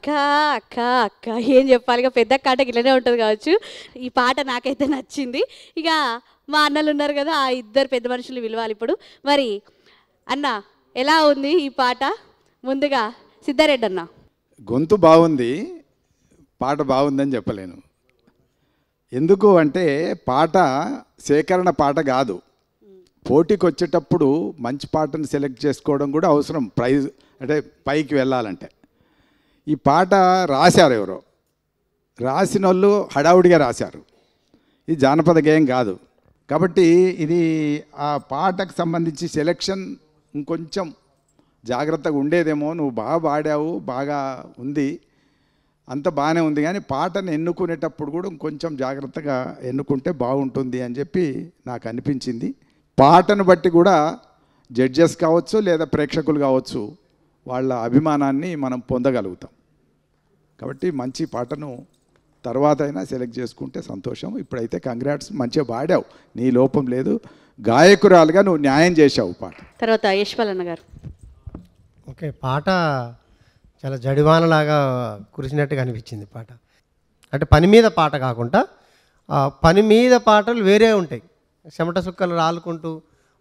అక్క అక్క అక్క ఏం చెప్పాలి, ఇక పెద్ద కాటకి ఇలానే ఉంటుంది కావచ్చు. ఈ పాట నాకైతే నచ్చింది. ఇక మా అన్నలు ఉన్నారు కదా, ఆ ఇద్దరు పెద్ద మనుషులు పిలవాలి ఇప్పుడు. మరి అన్న ఎలా ఉంది ఈ పాట? ముందుగా సిద్ధారెడ్డి అన్న. గొంతు బాగుంది, పాట బాగుందని చెప్పలేను. ఎందుకు అంటే పాట సేకరణ పాట కాదు. పోటీకి వచ్చేటప్పుడు మంచి పాటను సెలెక్ట్ చేసుకోవడం కూడా అవసరం, ప్రైజ్ అంటే పైకి వెళ్ళాలంటే. ఈ పాట రాశారు ఎవరో, రాసిన వాళ్ళు హడావుడిగా రాశారు. ఇది జానపద గేయం కాదు. కాబట్టి ఇది ఆ పాటకు సంబంధించి సెలెక్షన్ ఇంకొంచెం జాగ్రత్తగా ఉండేదేమో. నువ్వు బాగా పాడావు, బాగా ఉంది, అంత బాగానే ఉంది, కానీ పాటను ఎన్నుకునేటప్పుడు కూడా కొంచెం జాగ్రత్తగా ఎన్నుకుంటే బాగుంటుంది అని చెప్పి నాకు అనిపించింది. పాటను బట్టి కూడా జడ్జెస్ కావచ్చు లేదా ప్రేక్షకులు కావచ్చు, వాళ్ళ అభిమానాన్ని మనం పొందగలుగుతాం. కాబట్టి మంచి పాటను తర్వాత అయినా సెలెక్ట్ చేసుకుంటే సంతోషం. ఇప్పుడైతే కంగ్రాట్స్, మంచిగా పాడావు, నీ లోపం లేదు. గాయకురాలుగా నువ్వు న్యాయం చేశావు పాట. తర్వాత యశ్పాల్ అన్న గారు. ఓకే, పాట చాలా జడివానలాగా కురిసినట్టుగా అనిపించింది పాట. అంటే పని మీద పాట కాకుండా పని మీద పాటలు వేరే ఉంటాయి. చెమట సుక్కలు రాలుకుంటూ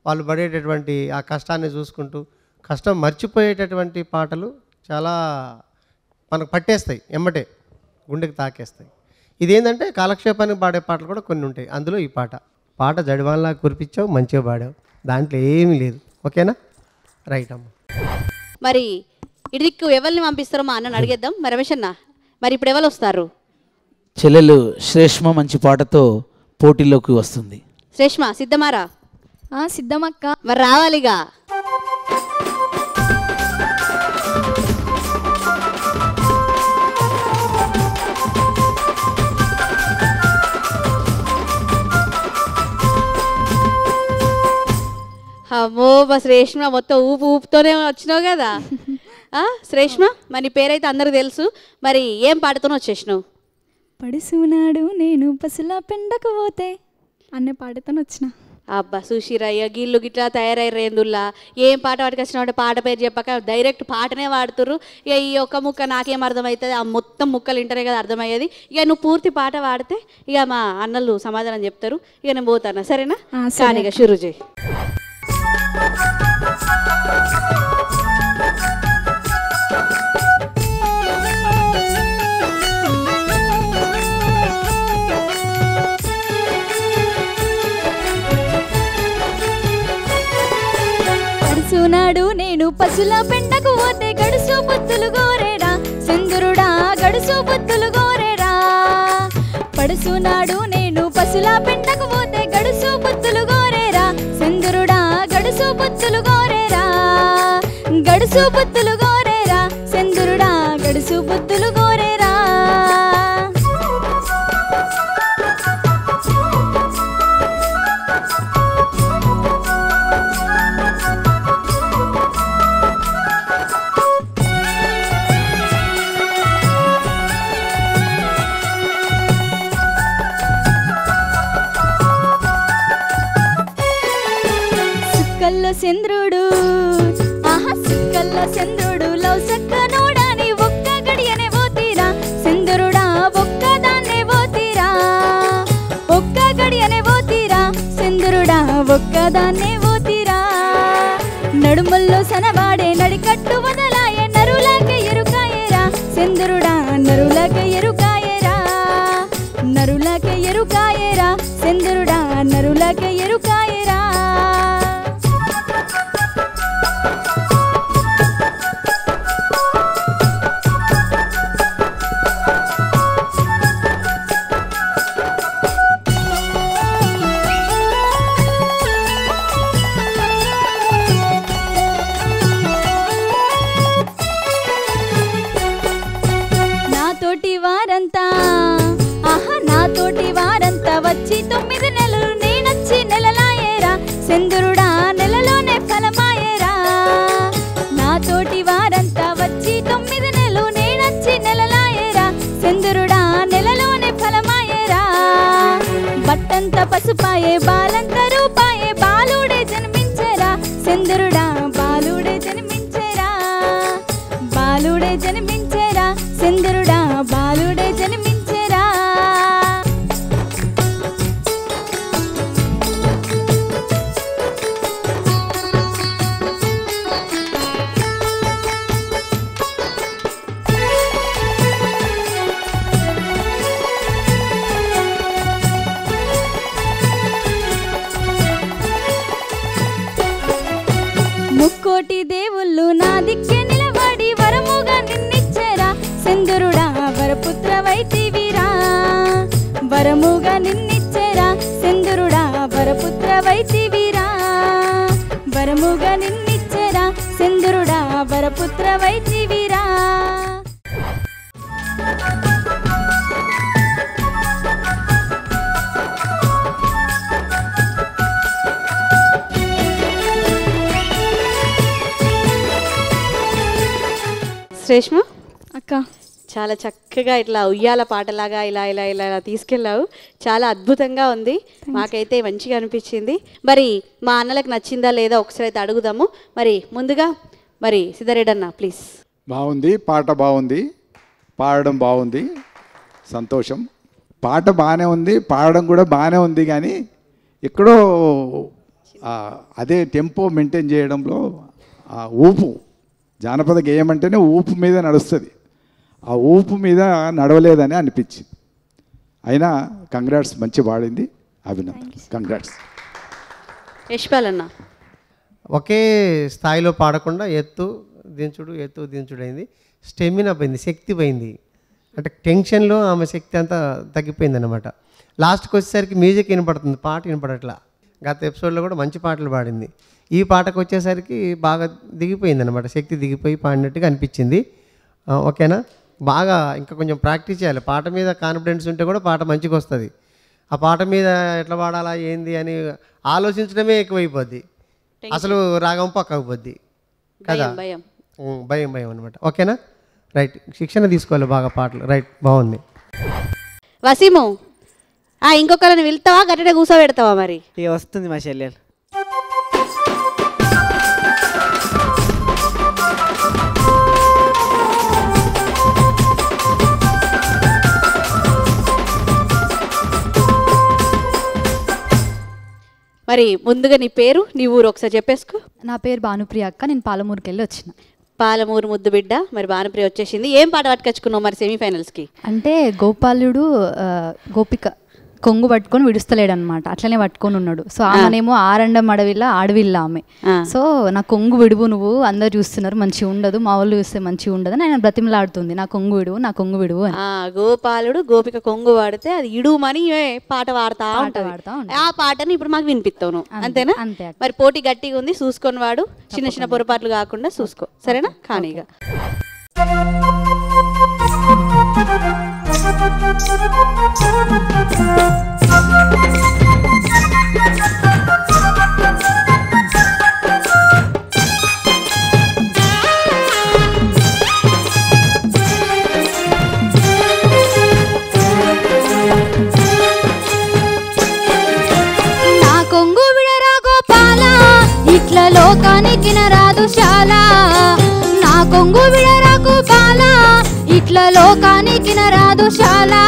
వాళ్ళు పడేటటువంటి ఆ కష్టాన్ని చూసుకుంటూ కష్టం మర్చిపోయేటటువంటి పాటలు చాలా మనకు పట్టేస్తాయి, ఎమ్మటే గుండెకి తాకేస్తాయి. ఇదేంటంటే కాలక్షేపానికి పాడే పాటలు కూడా కొన్ని ఉంటాయి, అందులో ఈ పాట జడివానలాగా కురిపించావు, మంచిగా పాడావు, దాంట్లో ఏమీ లేదు. ఓకేనా? రైట్ అమ్మ. మరి ఇడికి ఎవరిని పంపిస్తారో మా అన్నని అడిగేద్దాం. మరి రమేష్ అన్న, మరి ఇప్పుడు ఎవరు వస్తారు? చెల్లెలు శ్రేష్మ మంచి పాటతో పోటీలోకి వస్తుంది. శ్రేష్మ సిద్ధమారా? సిద్ధమక్క. మరి రావాలిగా. అమ్మో మా శ్రేష్మ మొత్తం ఊపుతోనే వచ్చినావు కదా. శ్రేష్మ, మరి పేరైతే అందరికి తెలుసు, మరి ఏం పాడుతూనే వచ్చేసినావు? పడుసునాడు నేను పసులా పెండకు పోతే అనే పాటతో వచ్చిన. అబ్బా సుషిరయ్య గీళ్ళు గిట్లా తయారయ్యేందుల్లా ఏం పాట పట్టుకొచ్చినావు అంటే పాట పేరు చెప్పక డైరెక్ట్ పాటనే వాడుతుర్రు. ఇక ఈ ఒక్క ముక్క నాకేం అర్థమవుతుంది, ఆ మొత్తం ముక్కలు వింటనే కదా అర్థమయ్యేది. ఇక నువ్వు పూర్తి పాట వాడితే ఇక మా అన్నలు సమాధానం చెప్తారు. ఇక నేను పోతాను, సరేనా? కానీ ఇక షురు చేయి. పడుసునాడు నేను పసులా పెండకు పోతే గడుసు బుద్ధులు గోరేరా చంద్రుడా, గడుసు బుద్ధులు గోరేరా. పడుసునాడు నేను పసులా పెండకు పోతే గడుసు బుద్ధులు గోరేరా చంద్రుడా, గడుసు బుద్ధులు గోరేరా. గడుసు బుద్ధులు గోరేరా చంద్రుడా, గడుసు బుద్ధులు గోరేరా. చంద్రుడు, ఆహా సుక్కల్ల చంద్రుడు లవ్ సక్క నోడాని ఒక్క గడియనే పోతీరా చంద్రుడా, ఒక్కదాన్నే పోతీరా. ఒక్క గడియనే పోతీరా చంద్రుడా, ఒక్కదాన్నే పోతీరా. నడుమల్లో సనవాడే నడికట్టు వదలాయే నరులాకే ఎరుకాయేరా చంద్రుడా, నరులాకే ఎరుకాయేరా. నరులాకే ఎరుకాయేరా చంద్రుడా, నరులాకే ఎరుకాయేరా. నాతోటి వారంతా వచ్చి 9 నెలలు నేనొచ్చి నెలలాయేరా చంద్రుడా, నెలలోనే ఫలమాయేరా. నాతోటి వారంతా వచ్చి 9 నెలలు నేనొచ్చి నెలలాయేరా చంద్రుడా, నెలలోనే ఫలమాయేరా. బట్టంత పసుపాయే బాలంత రూపాయే బాలుడే జన్మించేరా చంద్రుడా, బాలుడే జన్మించేరా. బాలుడే బాలుడే జన్మించేరా చంద్రుడా బాలుడే జన్మించేరా ముక్కోటి దేవుళ్ళు నా దిక్కే నిలబడి వరముగా నిన్నిచ్చేరా చంద్రుడా వరపుత్ర వైతివిరా వరముగా నిన్నిచ్చేరా చంద్రుడా వరపుత్ర వైతివిరా వరముగా నిన్నిచ్చేరా చంద్రుడా వరపుత్ర వైతివిరా శ్రేష్మ అక్క చాలా చక్కగా ఇట్లా ఉయ్యాల పాటలాగా ఇలా ఇలా ఇలా ఇలా తీసుకెళ్ళావు. చాలా అద్భుతంగా ఉంది, మాకైతే మంచిగా అనిపించింది. మరి మా అన్నలకు నచ్చిందా లేదా ఒకసారి అయితే అడుగుదాము. మరి ముందుగా మరి సిద్ధారెడ్డి అన్న ప్లీజ్. బాగుంది, పాట బాగుంది, పాడడం బాగుంది, సంతోషం. పాట బాగానే ఉంది, పాడడం కూడా బాగానే ఉంది, కానీ ఎక్కడో అదే టెంపో మెయింటైన్ చేయడంలో ఊపు, జానపద గేయం అంటేనే ఊపు మీద నడుస్తుంది, ఆ ఊపు మీద నడవలేదని అనిపించింది. అయినా కంగ్రాట్స్, మంచి పాడింది, అభినందన, కంగ్రాట్స్. యశ్పాల్ అన్న ఒకే స్థాయిలో పాడకుండా ఎత్తు దించుడు అయింది. స్టెమినా పోయింది, శక్తి పోయింది. అంటే టెన్షన్లో ఆమె శక్తి అంతా తగ్గిపోయింది అనమాట. లాస్ట్కి వచ్చేసరికి మ్యూజిక్ వినపడుతుంది, పాట వినపడట్లా. గత ఎపిసోడ్లో కూడా మంచి పాటలు పాడింది. ఈ పాటకు వచ్చేసరికి బాగా దిగిపోయింది అనమాట, శక్తి దిగిపోయి పాడినట్టుగా అనిపించింది. ఓకేనా? బాగా ఇంకా కొంచెం ప్రాక్టీస్ చేయాలి. పాట మీద కాన్ఫిడెన్స్ ఉంటే కూడా పాట మంచిగా వస్తుంది. ఆ పాట మీద ఎట్లా పాడాలా ఏంది అని ఆలోచించడమే ఎక్కువైపోద్ది, అసలు రాగం పక్కకు పోద్ది కదా, భయం అనమాట. ఓకేనా? రైట్, శిక్షణ తీసుకోవాలి బాగా పాటలు. రైట్, బాగుంది. వసీము ఇంకొకరిని వెళ్తావా గట్టిగా కూర్చోబెడతావా? మరి ఇక వస్తుంది మా చెల్లెలు. మరి ముందుగా నీ పేరు, నీ ఊరు ఒకసారి చెప్పేసుకో. నా పేరు భానుప్రియ అక్క, నేను పాలమూరుకి వెళ్ళి వచ్చిన. పాలమూరు ముద్దు బిడ్డ. మరి భానుప్రియ వచ్చేసింది. ఏం పాట పట్టుకొచ్చుకున్నావు మరి సెమీఫైనల్స్కి? అంటే గోపాలుడు గోపిక కొంగు పట్టుకొని విడుస్తలేడు అనమాట, అట్లనే పట్టుకొని ఉన్నాడు. సో ఆమెనేమో ఆరండం అడవిలా ఆడవిల్ల ఆమె. సో నా కొంగు విడువు, నువ్వు అందరు చూస్తున్నారు మంచిగా ఉండదు, మా వాళ్ళు చూస్తే మంచిగా ఉండదు అని ఆయన బ్రతిమలాడుతుంది, నా కొంగు విడువు నా కొంగు విడువు అని. గోపాలుడు గోపిక కొంగు వాడితే అది ఇడుమని పాట పాడతా ఆ పాటని ఇప్పుడు మాకు వినిపిస్తావు నువ్వు, అంతేనా? అంతే. మరి పోటీ గట్టిగా ఉంది, చూసుకొని వాడు, చిన్న చిన్న పొరపాట్లు కాకుండా చూసుకో, సరేనా? కానీగా నా కొంగు విడరా గోపాల, ఇట్లా లోకానికి నరాదు శాలా. నా కొంగు విడరా గోపాల, ఇట్లా లోకానికి నరాదు శాలా.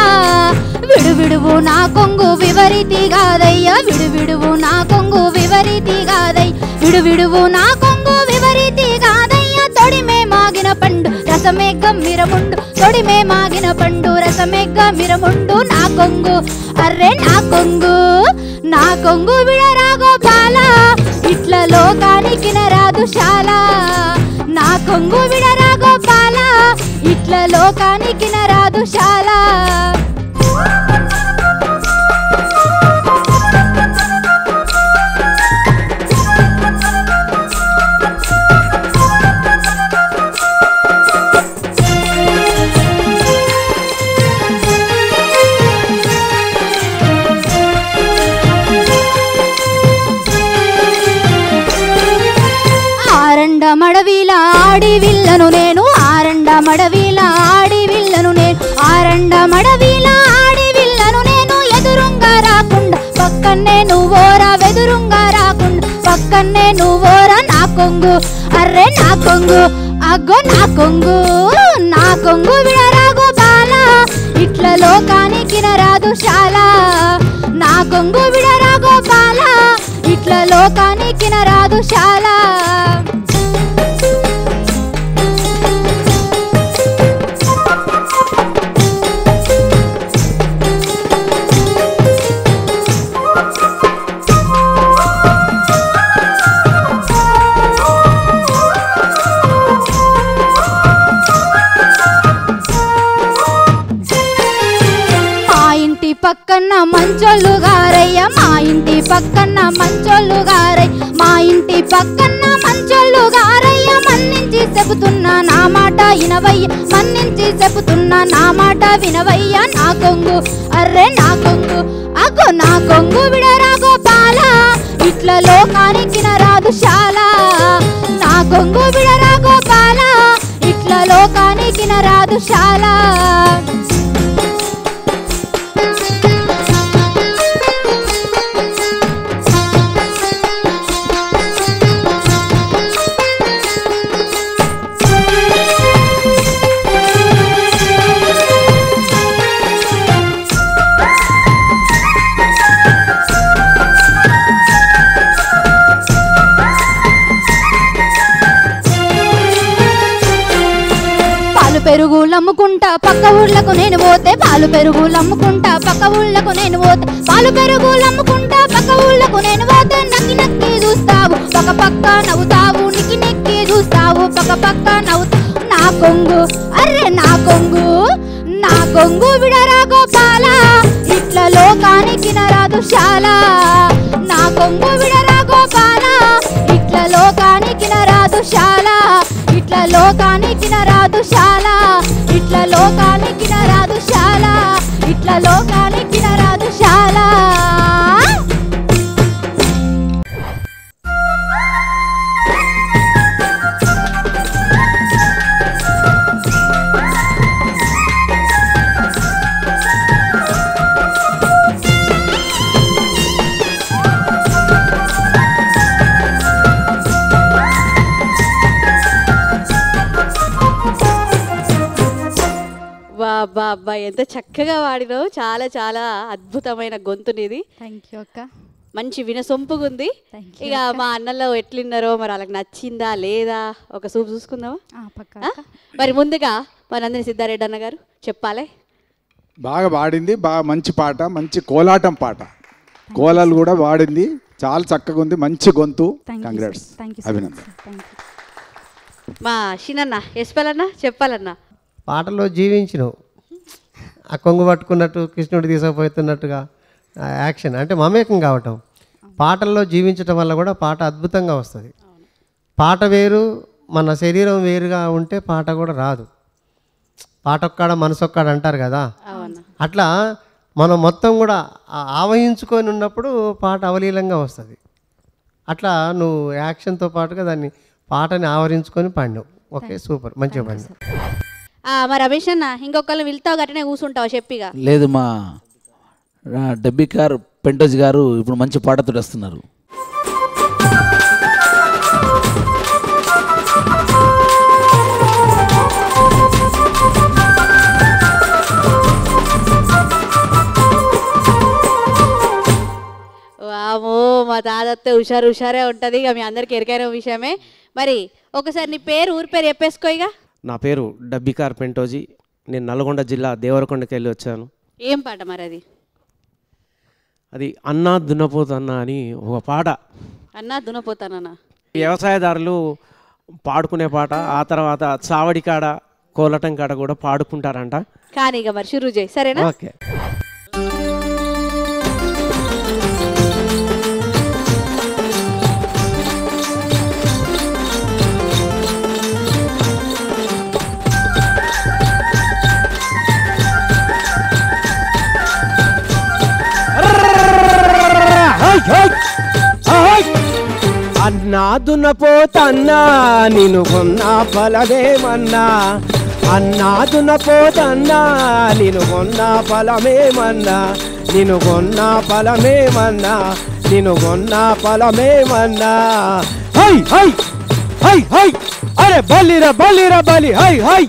విడువిడువు నా కొంగు వివరితి కాదయ్య, విడువిడువు నా కొంగు వివరితి కాదయ్య, విడువిడువు నా కొంగు వివరితి కాదయ్య. తొడిమే మాగిన పండు రసమే గమ్మిరముండు, తొడిమే మాగిన పండు రసమే గమ్మిరముండు. నా కొంగు అర్రే నా కొంగు, నా కొంగు విడరా గోపాల, ఇట్లా లోకానికి నరాదు శాలా. నా కొంగు విడరా గోపాల, ఇట్లా లోకానికి నరాదు శాలా. ఆరండమడవిల ఆడి విల్లను నేను, ఆరండమడవిల ఆడి విల్లను నేను, ఆరండమడవిల ఆడి విల్లను నేను. ఎదురుంగా రాకుండా పక్కనే నువ్వోరా, వెదురుంగా రాకుండా పక్కనే నువ్వోరా. నా కొంగు అర్రే నా కొంగు అగ్గో నా కొంగు విడరాగో బాల ఇట్ల లోకానికి రాదు శాల నా కొంగు విడరాగో బాల ఇట్ల లోకానికి రాదు శాల పక్కన మంచోళ్ళు గారయ్య మా ఇంటి పక్కన మంచోళ్ళు గారయ్య మా ఇంటి పక్కన మంచోళ్ళు గారయ్య మన్నించి చెబుతున్నా నా మాట వినవయ్య మన్నించి చెబుతున్నా నా మాట వినవయ్య నా కొంగు అర్రే నా కొంగు అగో నా కొంగు విడరాగో బాల ఇట్ల లోకానికి రాదు శాల నా కొంగు విడరాగో బాల ఇట్ల లోకానికి రాదు శాల పెరుగులు అమ్ముకుంటా పక్క ఊళ్ళకు నేను పోతే పాలు పెరుగులు అమ్ముకుంటా పక్క ఊళ్ళకు నేను పోతే పాలు పెరుగులు అమ్ముకుంటా పక్క ఊళ్ళకు నేను పోతే నక్కి నక్కి చూస్తావు పక్క పక్క నవ్వుతావు నిక్కి నెక్కి చూస్తావు పక్క పక్క నవ్వుతావు నా కొంగు అర్రే నా కొంగు విడరాగో బాల ఇట్ల లోకానికి రాదు శాల నా కొంగు విడరాగో బాల ఇట్ల లోకానికి రాదు శాల ఇట్ల లోకానికి రాదు శాల ఇట్ల లోకానికి రాదు శాల ఇట్ల లోకానికి రాదు శాల బాబా ఎంత చక్కగా వాడినావు చాలా చాలా అద్భుతమైన గొంతునిది థ్యాంక్ యూ అక్క మంచి వినసొంపుగుంది ఇక మా అన్నలో ఎట్లున్నారో మరి వాళ్ళకి నచ్చిందా లేదా ఒక సూపు చూసుకుందామా మరి ముందుగా మనందరి సిద్ధారెడ్డి అన్న గారు చెప్పాలి బాగా పాడింది బాగా మంచి పాట మంచి కోలాటం పాట కోలాలు కూడా పాడింది చాలా చక్కగా ఉంది మంచి గొంతు కంగ్రాట్స్ అభినందన మా షినన్న ఎస్పలన్న చెప్పాలన్నా పాటలో జీవించినవు ఆ కొంగు పట్టుకున్నట్టు కృష్ణుడు తీసుకుపోతున్నట్టుగా యాక్షన్ అంటే మమేకం కావటం పాటల్లో జీవించటం వల్ల కూడా పాట అద్భుతంగా వస్తుంది పాట వేరు మన శరీరం వేరుగా ఉంటే పాట కూడా రాదు పాట ఒక్కడ మనసు ఒక్కడ అంటారు కదా అట్లా మనం మొత్తం కూడా ఆవహించుకొని ఉన్నప్పుడు పాట అవలీలంగా వస్తుంది అట్లా నువ్వు యాక్షన్తో పాటుగా దాన్ని పాటని ఆవరించుకొని పాడినావు ఓకే సూపర్ మంచిగా పాడినావు మరి రమేష్ అన్న ఇంకొకళ్ళు వెళ్తావు గట్టనే కూర్చుంటావు చెప్పిగా లేదు మా డబ్బికార్ పెంటోజ్ గారు ఇప్పుడు మంచి పాటతో వస్తున్నారు వామో మా తాతత్తే హుషారే ఉంటుంది ఇక మీ అందరికి ఎరికైన విషయమే మరి ఒకసారి నీ పేరు ఊరి పేరు చెప్పేసుకో ఇక నా పేరు డబ్బికార్ పెంటోజీ నేను నల్గొండ జిల్లా దేవరకొండకి వెళ్ళి వచ్చాను ఏం పాట మరి అది అన్నా దున్నపోతన్నా అని ఒక పాట అన్నా దున్నపోతానన్నా వ్యవసాయదారులు పాడుకునే పాట ఆ తర్వాత చావడి కాడ కోలటం కాడ కూడా పాడుకుంటారంట కానీ ఇక మరి షురూ చేయి సరేనా ఓకే అన్నా దున్నపోతన్నా నిన్ను కొన్న ఫలమేమన్నా అన్నా దున్నపోతన్నా నిన్ను కొన్న ఫలమేమన్నా నిన్ను కొన్న ఫలమేమన్నా నిన్ను కొన్న ఫలమేమన్నా హై హై హై హై అరే బలిరా బలిరా బలి హై హై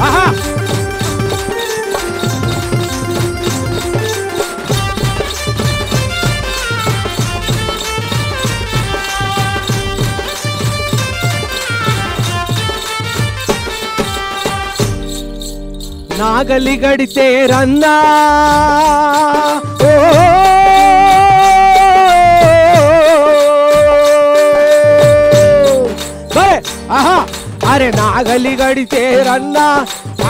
ఆహా నాగలి గడితే రన్నా ఆహా అరే నాగలి గడితే రన్నా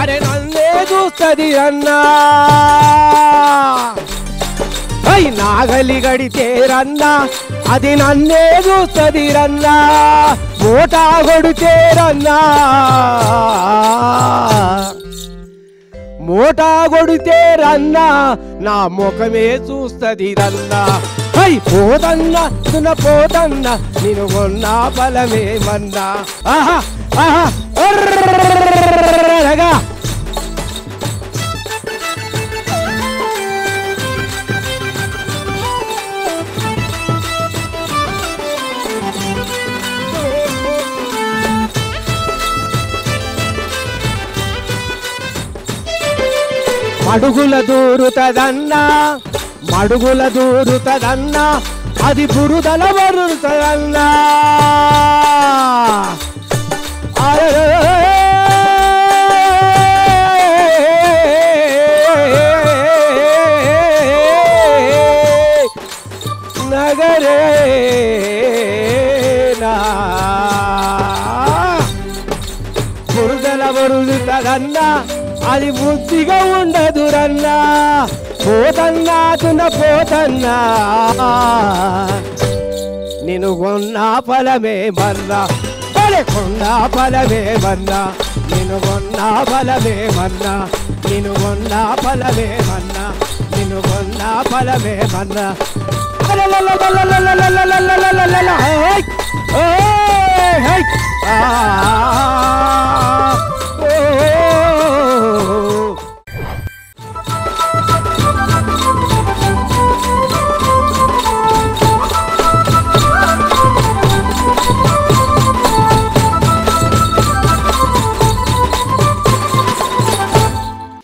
అరే నన్నే చూస్తుంది రన్నా అయ్ నాగలి గడితే రన్నా అది నన్నే చూస్తుంది రన్నా మోటా కొడితే రన్నా మోటా కొడితే రన్నా నా ముఖమే చూస్తుంది రన్నా హై పోదన్నా పోదన్నా నేను కొన్నా బలమే మన్నా ఆహా ఆహా మడుగుల దూరుతదన్నా మడుగుల దూరుతదన్నా అది బురుదల వరుతదన్నా నగరే బురుదల వరుతదన్నా అది బుద్ధిగా ఉండదు రన్నా పోతన్నా పోతన్నా నేను కొన్నా ఫలమే మన్నా కొన్నా ఫలమే మన్నా నేను కొన్నా ఫలమే మన్నా నేను కొన్నా ఫలమే మన్నా నేను కొన్నా ఫలమే మన్నా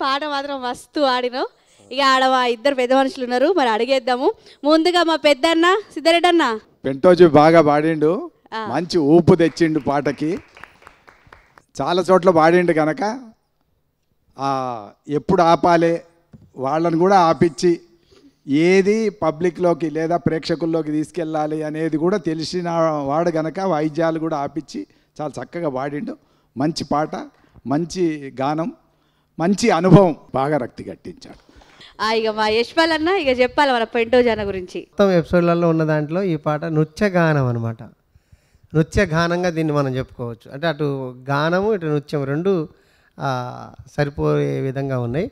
పాట మాత్రం మస్తు ఆడినావు. ఇక ఆడ మా ఇద్దరు పెద్ద మనుషులు ఉన్నారు, మరి అడిగేద్దాము. ముందుగా మా పెద్దన్న సిద్ధారెడ్డి అన్న పెంటోజు బాగా పాడిండు, మంచి ఊపు తెచ్చిండు పాటకి. చాలా చోట్ల పాడిండు కనుక ఎప్పుడు ఆపాలి వాళ్ళని కూడా ఆపించి ఏది పబ్లిక్లోకి లేదా ప్రేక్షకుల్లోకి తీసుకెళ్ళాలి అనేది కూడా తెలిసిన వాడు కనుక వాయిద్యాలు కూడా ఆపించి చాలా చక్కగా పాడిండు. మంచి పాట, మంచి గానం, మంచి అనుభవం, బాగా రక్తి కట్టించాడు. ఇక మా యశ్పాల్ అన్న ఇక చెప్పాలి మన పెంటోజాన గురించి. మొత్తం ఎపిసోడ్లలో ఉన్న దాంట్లో ఈ పాట నృత్యగానం అనమాట. నృత్యగానంగా దీన్ని మనం చెప్పుకోవచ్చు. అంటే అటు గానము ఇటు నృత్యం రెండు సరిపోయే విధంగా ఉన్నాయి.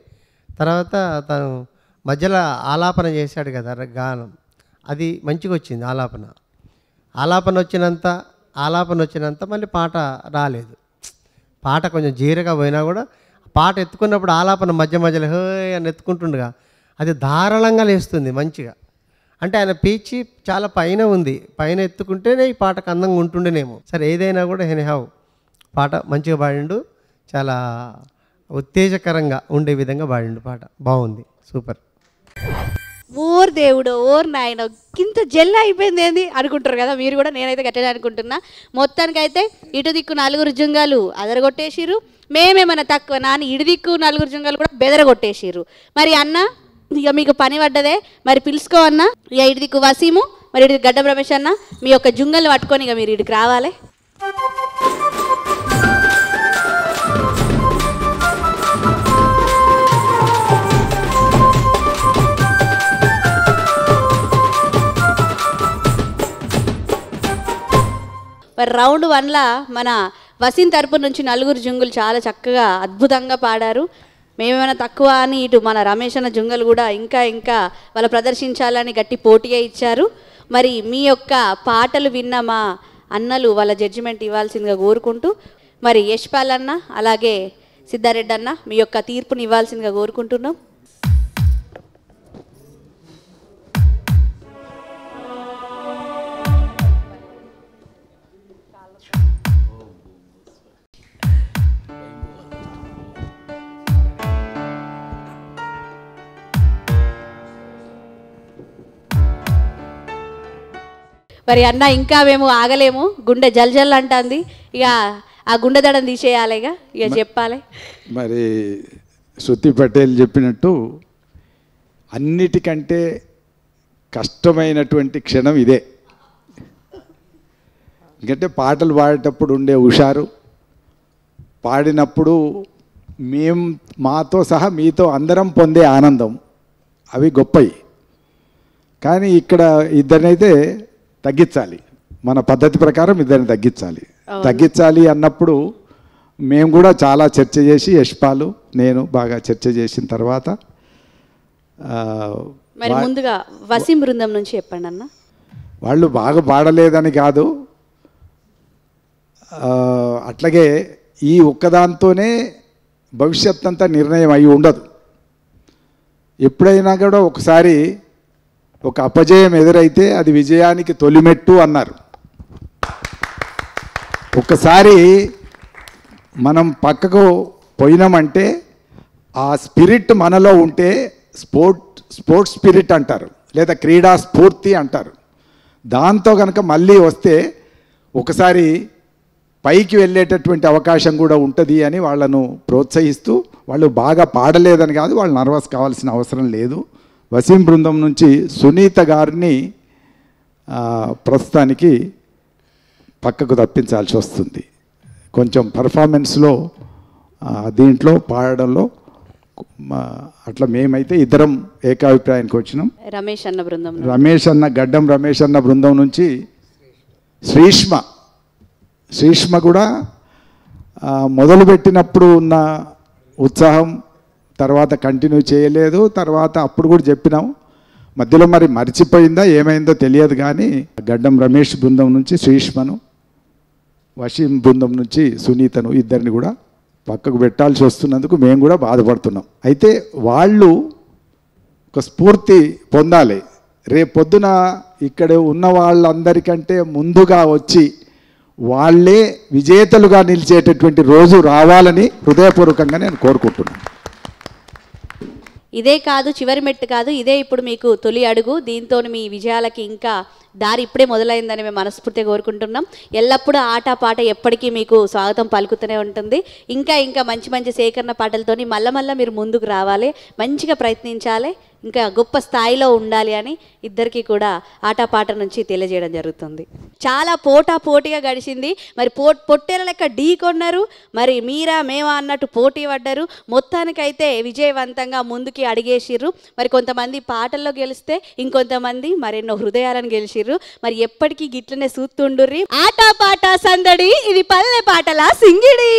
తర్వాత తను మధ్యలో ఆలాపన చేశాడు కదా గానం, అది మంచిగా వచ్చింది. ఆలాపన వచ్చినంత మళ్ళీ పాట రాలేదు. పాట కొంచెం జీరగా పోయినా కూడా పాట ఎత్తుకున్నప్పుడు ఆలాపన మధ్యలో హే అని ఎత్తుకుంటుండగా అది ధారాళంగా లేస్తుంది మంచిగా. అంటే ఆయన పీచి చాలా పైన ఉంది, పైన ఎత్తుకుంటేనే ఈ పాటకు అందంగా ఉంటుండేనేమో. సరే ఏదైనా కూడా హెనిహావ్ పాట మంచిగా పాడిండు, చాలా ఉత్తేజకరంగా ఉండే విధంగా పాడిండు. పాట బాగుంది, సూపర్. ఓర్ దేవుడు ఓర్ నాయన ఇంత జెల్ అయిపోయింది ఏంది అనుకుంటారు కదా మీరు కూడా, నేనైతే గట్టిగా అనుకుంటున్నా. మొత్తానికైతే ఇటు దిక్కు 4 జుంగాలు అదరగొట్టేసిర్రు, మేమేమన్నా తక్కువ నాని ఇటు దిక్కు 4 జుంగాలు కూడా బెదరగొట్టేసిర్రు. మరి అన్న ఇక మీకు పని పడ్డదే, మరి పిలుచుకో అన్న. ఇక ఇటు దిక్కు వసీము, మరి ఇటు గడ్డ రమేష్ అన్న, మీ యొక్క జుంగల్ని పట్టుకొని ఇక మీరు ఇటుకు రావాలి. మరి రౌండ్ 1లా మన వసీం తరపు నుంచి 4 జుంగులు చాలా చక్కగా అద్భుతంగా పాడారు. మేమేమైనా తక్కువ అని ఇటు మన రమేష్ అన్న జుంగలు కూడా ఇంకా వాళ్ళు ప్రదర్శించాలని గట్టి పోటీగా ఇచ్చారు. మరి మీ యొక్క పాటలు విన్న మా అన్నలు వాళ్ళ జడ్జిమెంట్ ఇవ్వాల్సిందిగా కోరుకుంటూ, మరి యశ్పాల్ అన్న అలాగే సిద్ధారెడ్డి అన్న మీ యొక్క తీర్పుని ఇవ్వాల్సిందిగా కోరుకుంటున్నాం. మరి అన్న ఇంకా మేము ఆగలేము, గుండె జల్ అంటుంది. ఇక ఆ గుండె దడని తీసేయాలి, ఇక చెప్పాలి. మరి శృతి పటేల్ చెప్పినట్టు అన్నిటికంటే కష్టమైనటువంటి క్షణం ఇదే. ఎందుకంటే పాటలు పాడేటప్పుడు ఉండే హుషారు, పాడినప్పుడు మాతో సహా మీతో అందరం పొందే ఆనందం, అవి గొప్పవి. కానీ ఇక్కడ ఇద్దరినైతే తగ్గించాలి, మన పద్ధతి ప్రకారం ఇద్దరిని తగ్గించాలి అన్నప్పుడు మేము కూడా చాలా చర్చ చేసి, యశ్పాలు నేను బాగా చర్చ చేసిన తర్వాత మరి ముందుగా వసీం బృందం నుంచి చెప్పండి అన్న. వాళ్ళు బాగా పాడలేదని కాదు, అట్లాగే ఈ ఒక్కదాంతోనే భవిష్యత్ అంతా నిర్ణయం అయి ఉండదు. ఎప్పుడైనా కూడా ఒకసారి ఒక అపజయం ఎదురైతే అది విజయానికి తొలిమెట్టు అన్నారు. ఒకసారి మనం పక్కకు పోయినామంటే ఆ స్పిరిట్ మనలో ఉంటే స్పోర్ట్స్ స్పిరిట్ అంటారు, లేదా క్రీడా స్ఫూర్తి అంటారు. దాంతో కనుక మళ్ళీ వస్తే ఒకసారి పైకి వెళ్ళేటటువంటి అవకాశం కూడా ఉంటుంది అని వాళ్ళను ప్రోత్సహిస్తూ, వాళ్ళు బాగా పాడలేదని కాదు, వాళ్ళు నర్వస్ కావాల్సిన అవసరం లేదు. వసీం బృందం నుంచి సునీత గారిని ప్రస్తుతానికి పక్కకు తప్పించాల్సి వస్తుంది. కొంచెం పర్ఫార్మెన్స్లో దీంట్లో పాడడంలో అట్లా మేమైతే ఇద్దరం ఏకాభిప్రాయానికి వచ్చినాం. గడ్డం రమేష్ అన్న బృందం నుంచి శ్రీష్మ కూడా మొదలుపెట్టినప్పుడు ఉన్న ఉత్సాహం తర్వాత కంటిన్యూ చేయలేదు. తర్వాత అప్పుడు కూడా చెప్పినాం, మధ్యలో మరి మర్చిపోయిందా ఏమైందో తెలియదు. కానీ గడ్డం రమేష్ బృందం నుంచి శ్రీష్మను, వసీం బృందం నుంచి సునీతను ఇద్దరిని కూడా పక్కకు పెట్టాల్సి వస్తున్నందుకు మేము కూడా బాధపడుతున్నాం. అయితే వాళ్ళు ఒక స్ఫూర్తి పొందాలి. రేపొద్దున ఇక్కడ ఉన్న వాళ్ళందరికంటే ముందుగా వచ్చి వాళ్ళే విజేతలుగా నిలిచేటటువంటి రోజు రావాలని హృదయపూర్వకంగా నేను కోరుకుంటున్నాను. ఇదే కాదు, చివరి మెట్టు కాదు, ఇదే ఇప్పుడు మీకు తొలి అడుగు. దీంతో మీ విజయాలకి ఇంకా దారి ఇప్పుడే మొదలైందని మేము మనస్ఫూర్తిగా కోరుకుంటున్నాం. ఎల్లప్పుడూ ఆట పాట ఎప్పటికీ మీకు స్వాగతం పలుకుతూనే ఉంటుంది. ఇంకా మంచి మంచి సేకరణ పాటలతోని మళ్ళా మీరు ముందుకు రావాలి, మంచిగా ప్రయత్నించాలి, ఇంకా గొప్ప స్థాయిలో ఉండాలి అని ఇద్దరికి కూడా ఆటపాట నుంచి తెలియజేయడం జరుగుతుంది. చాలా పోటీగా గడిచింది. మరి పొట్టేల లెక్క ఢీ కొన్నారు, మరి మీరా మేమా అన్నట్టు పోటీ పడ్డారు. మొత్తానికైతే విజయవంతంగా ముందుకి అడిగేసిర్రు. మరి కొంతమంది పాటల్లో గెలిస్తే ఇంకొంతమంది మరెన్నో హృదయాలను గెలిచిర్రు. మరి ఎప్పటికీ గిట్లనే సూతుండుర్రి. ఆట పాట సందడి, ఇది పల్లె పాటల సింగిడి.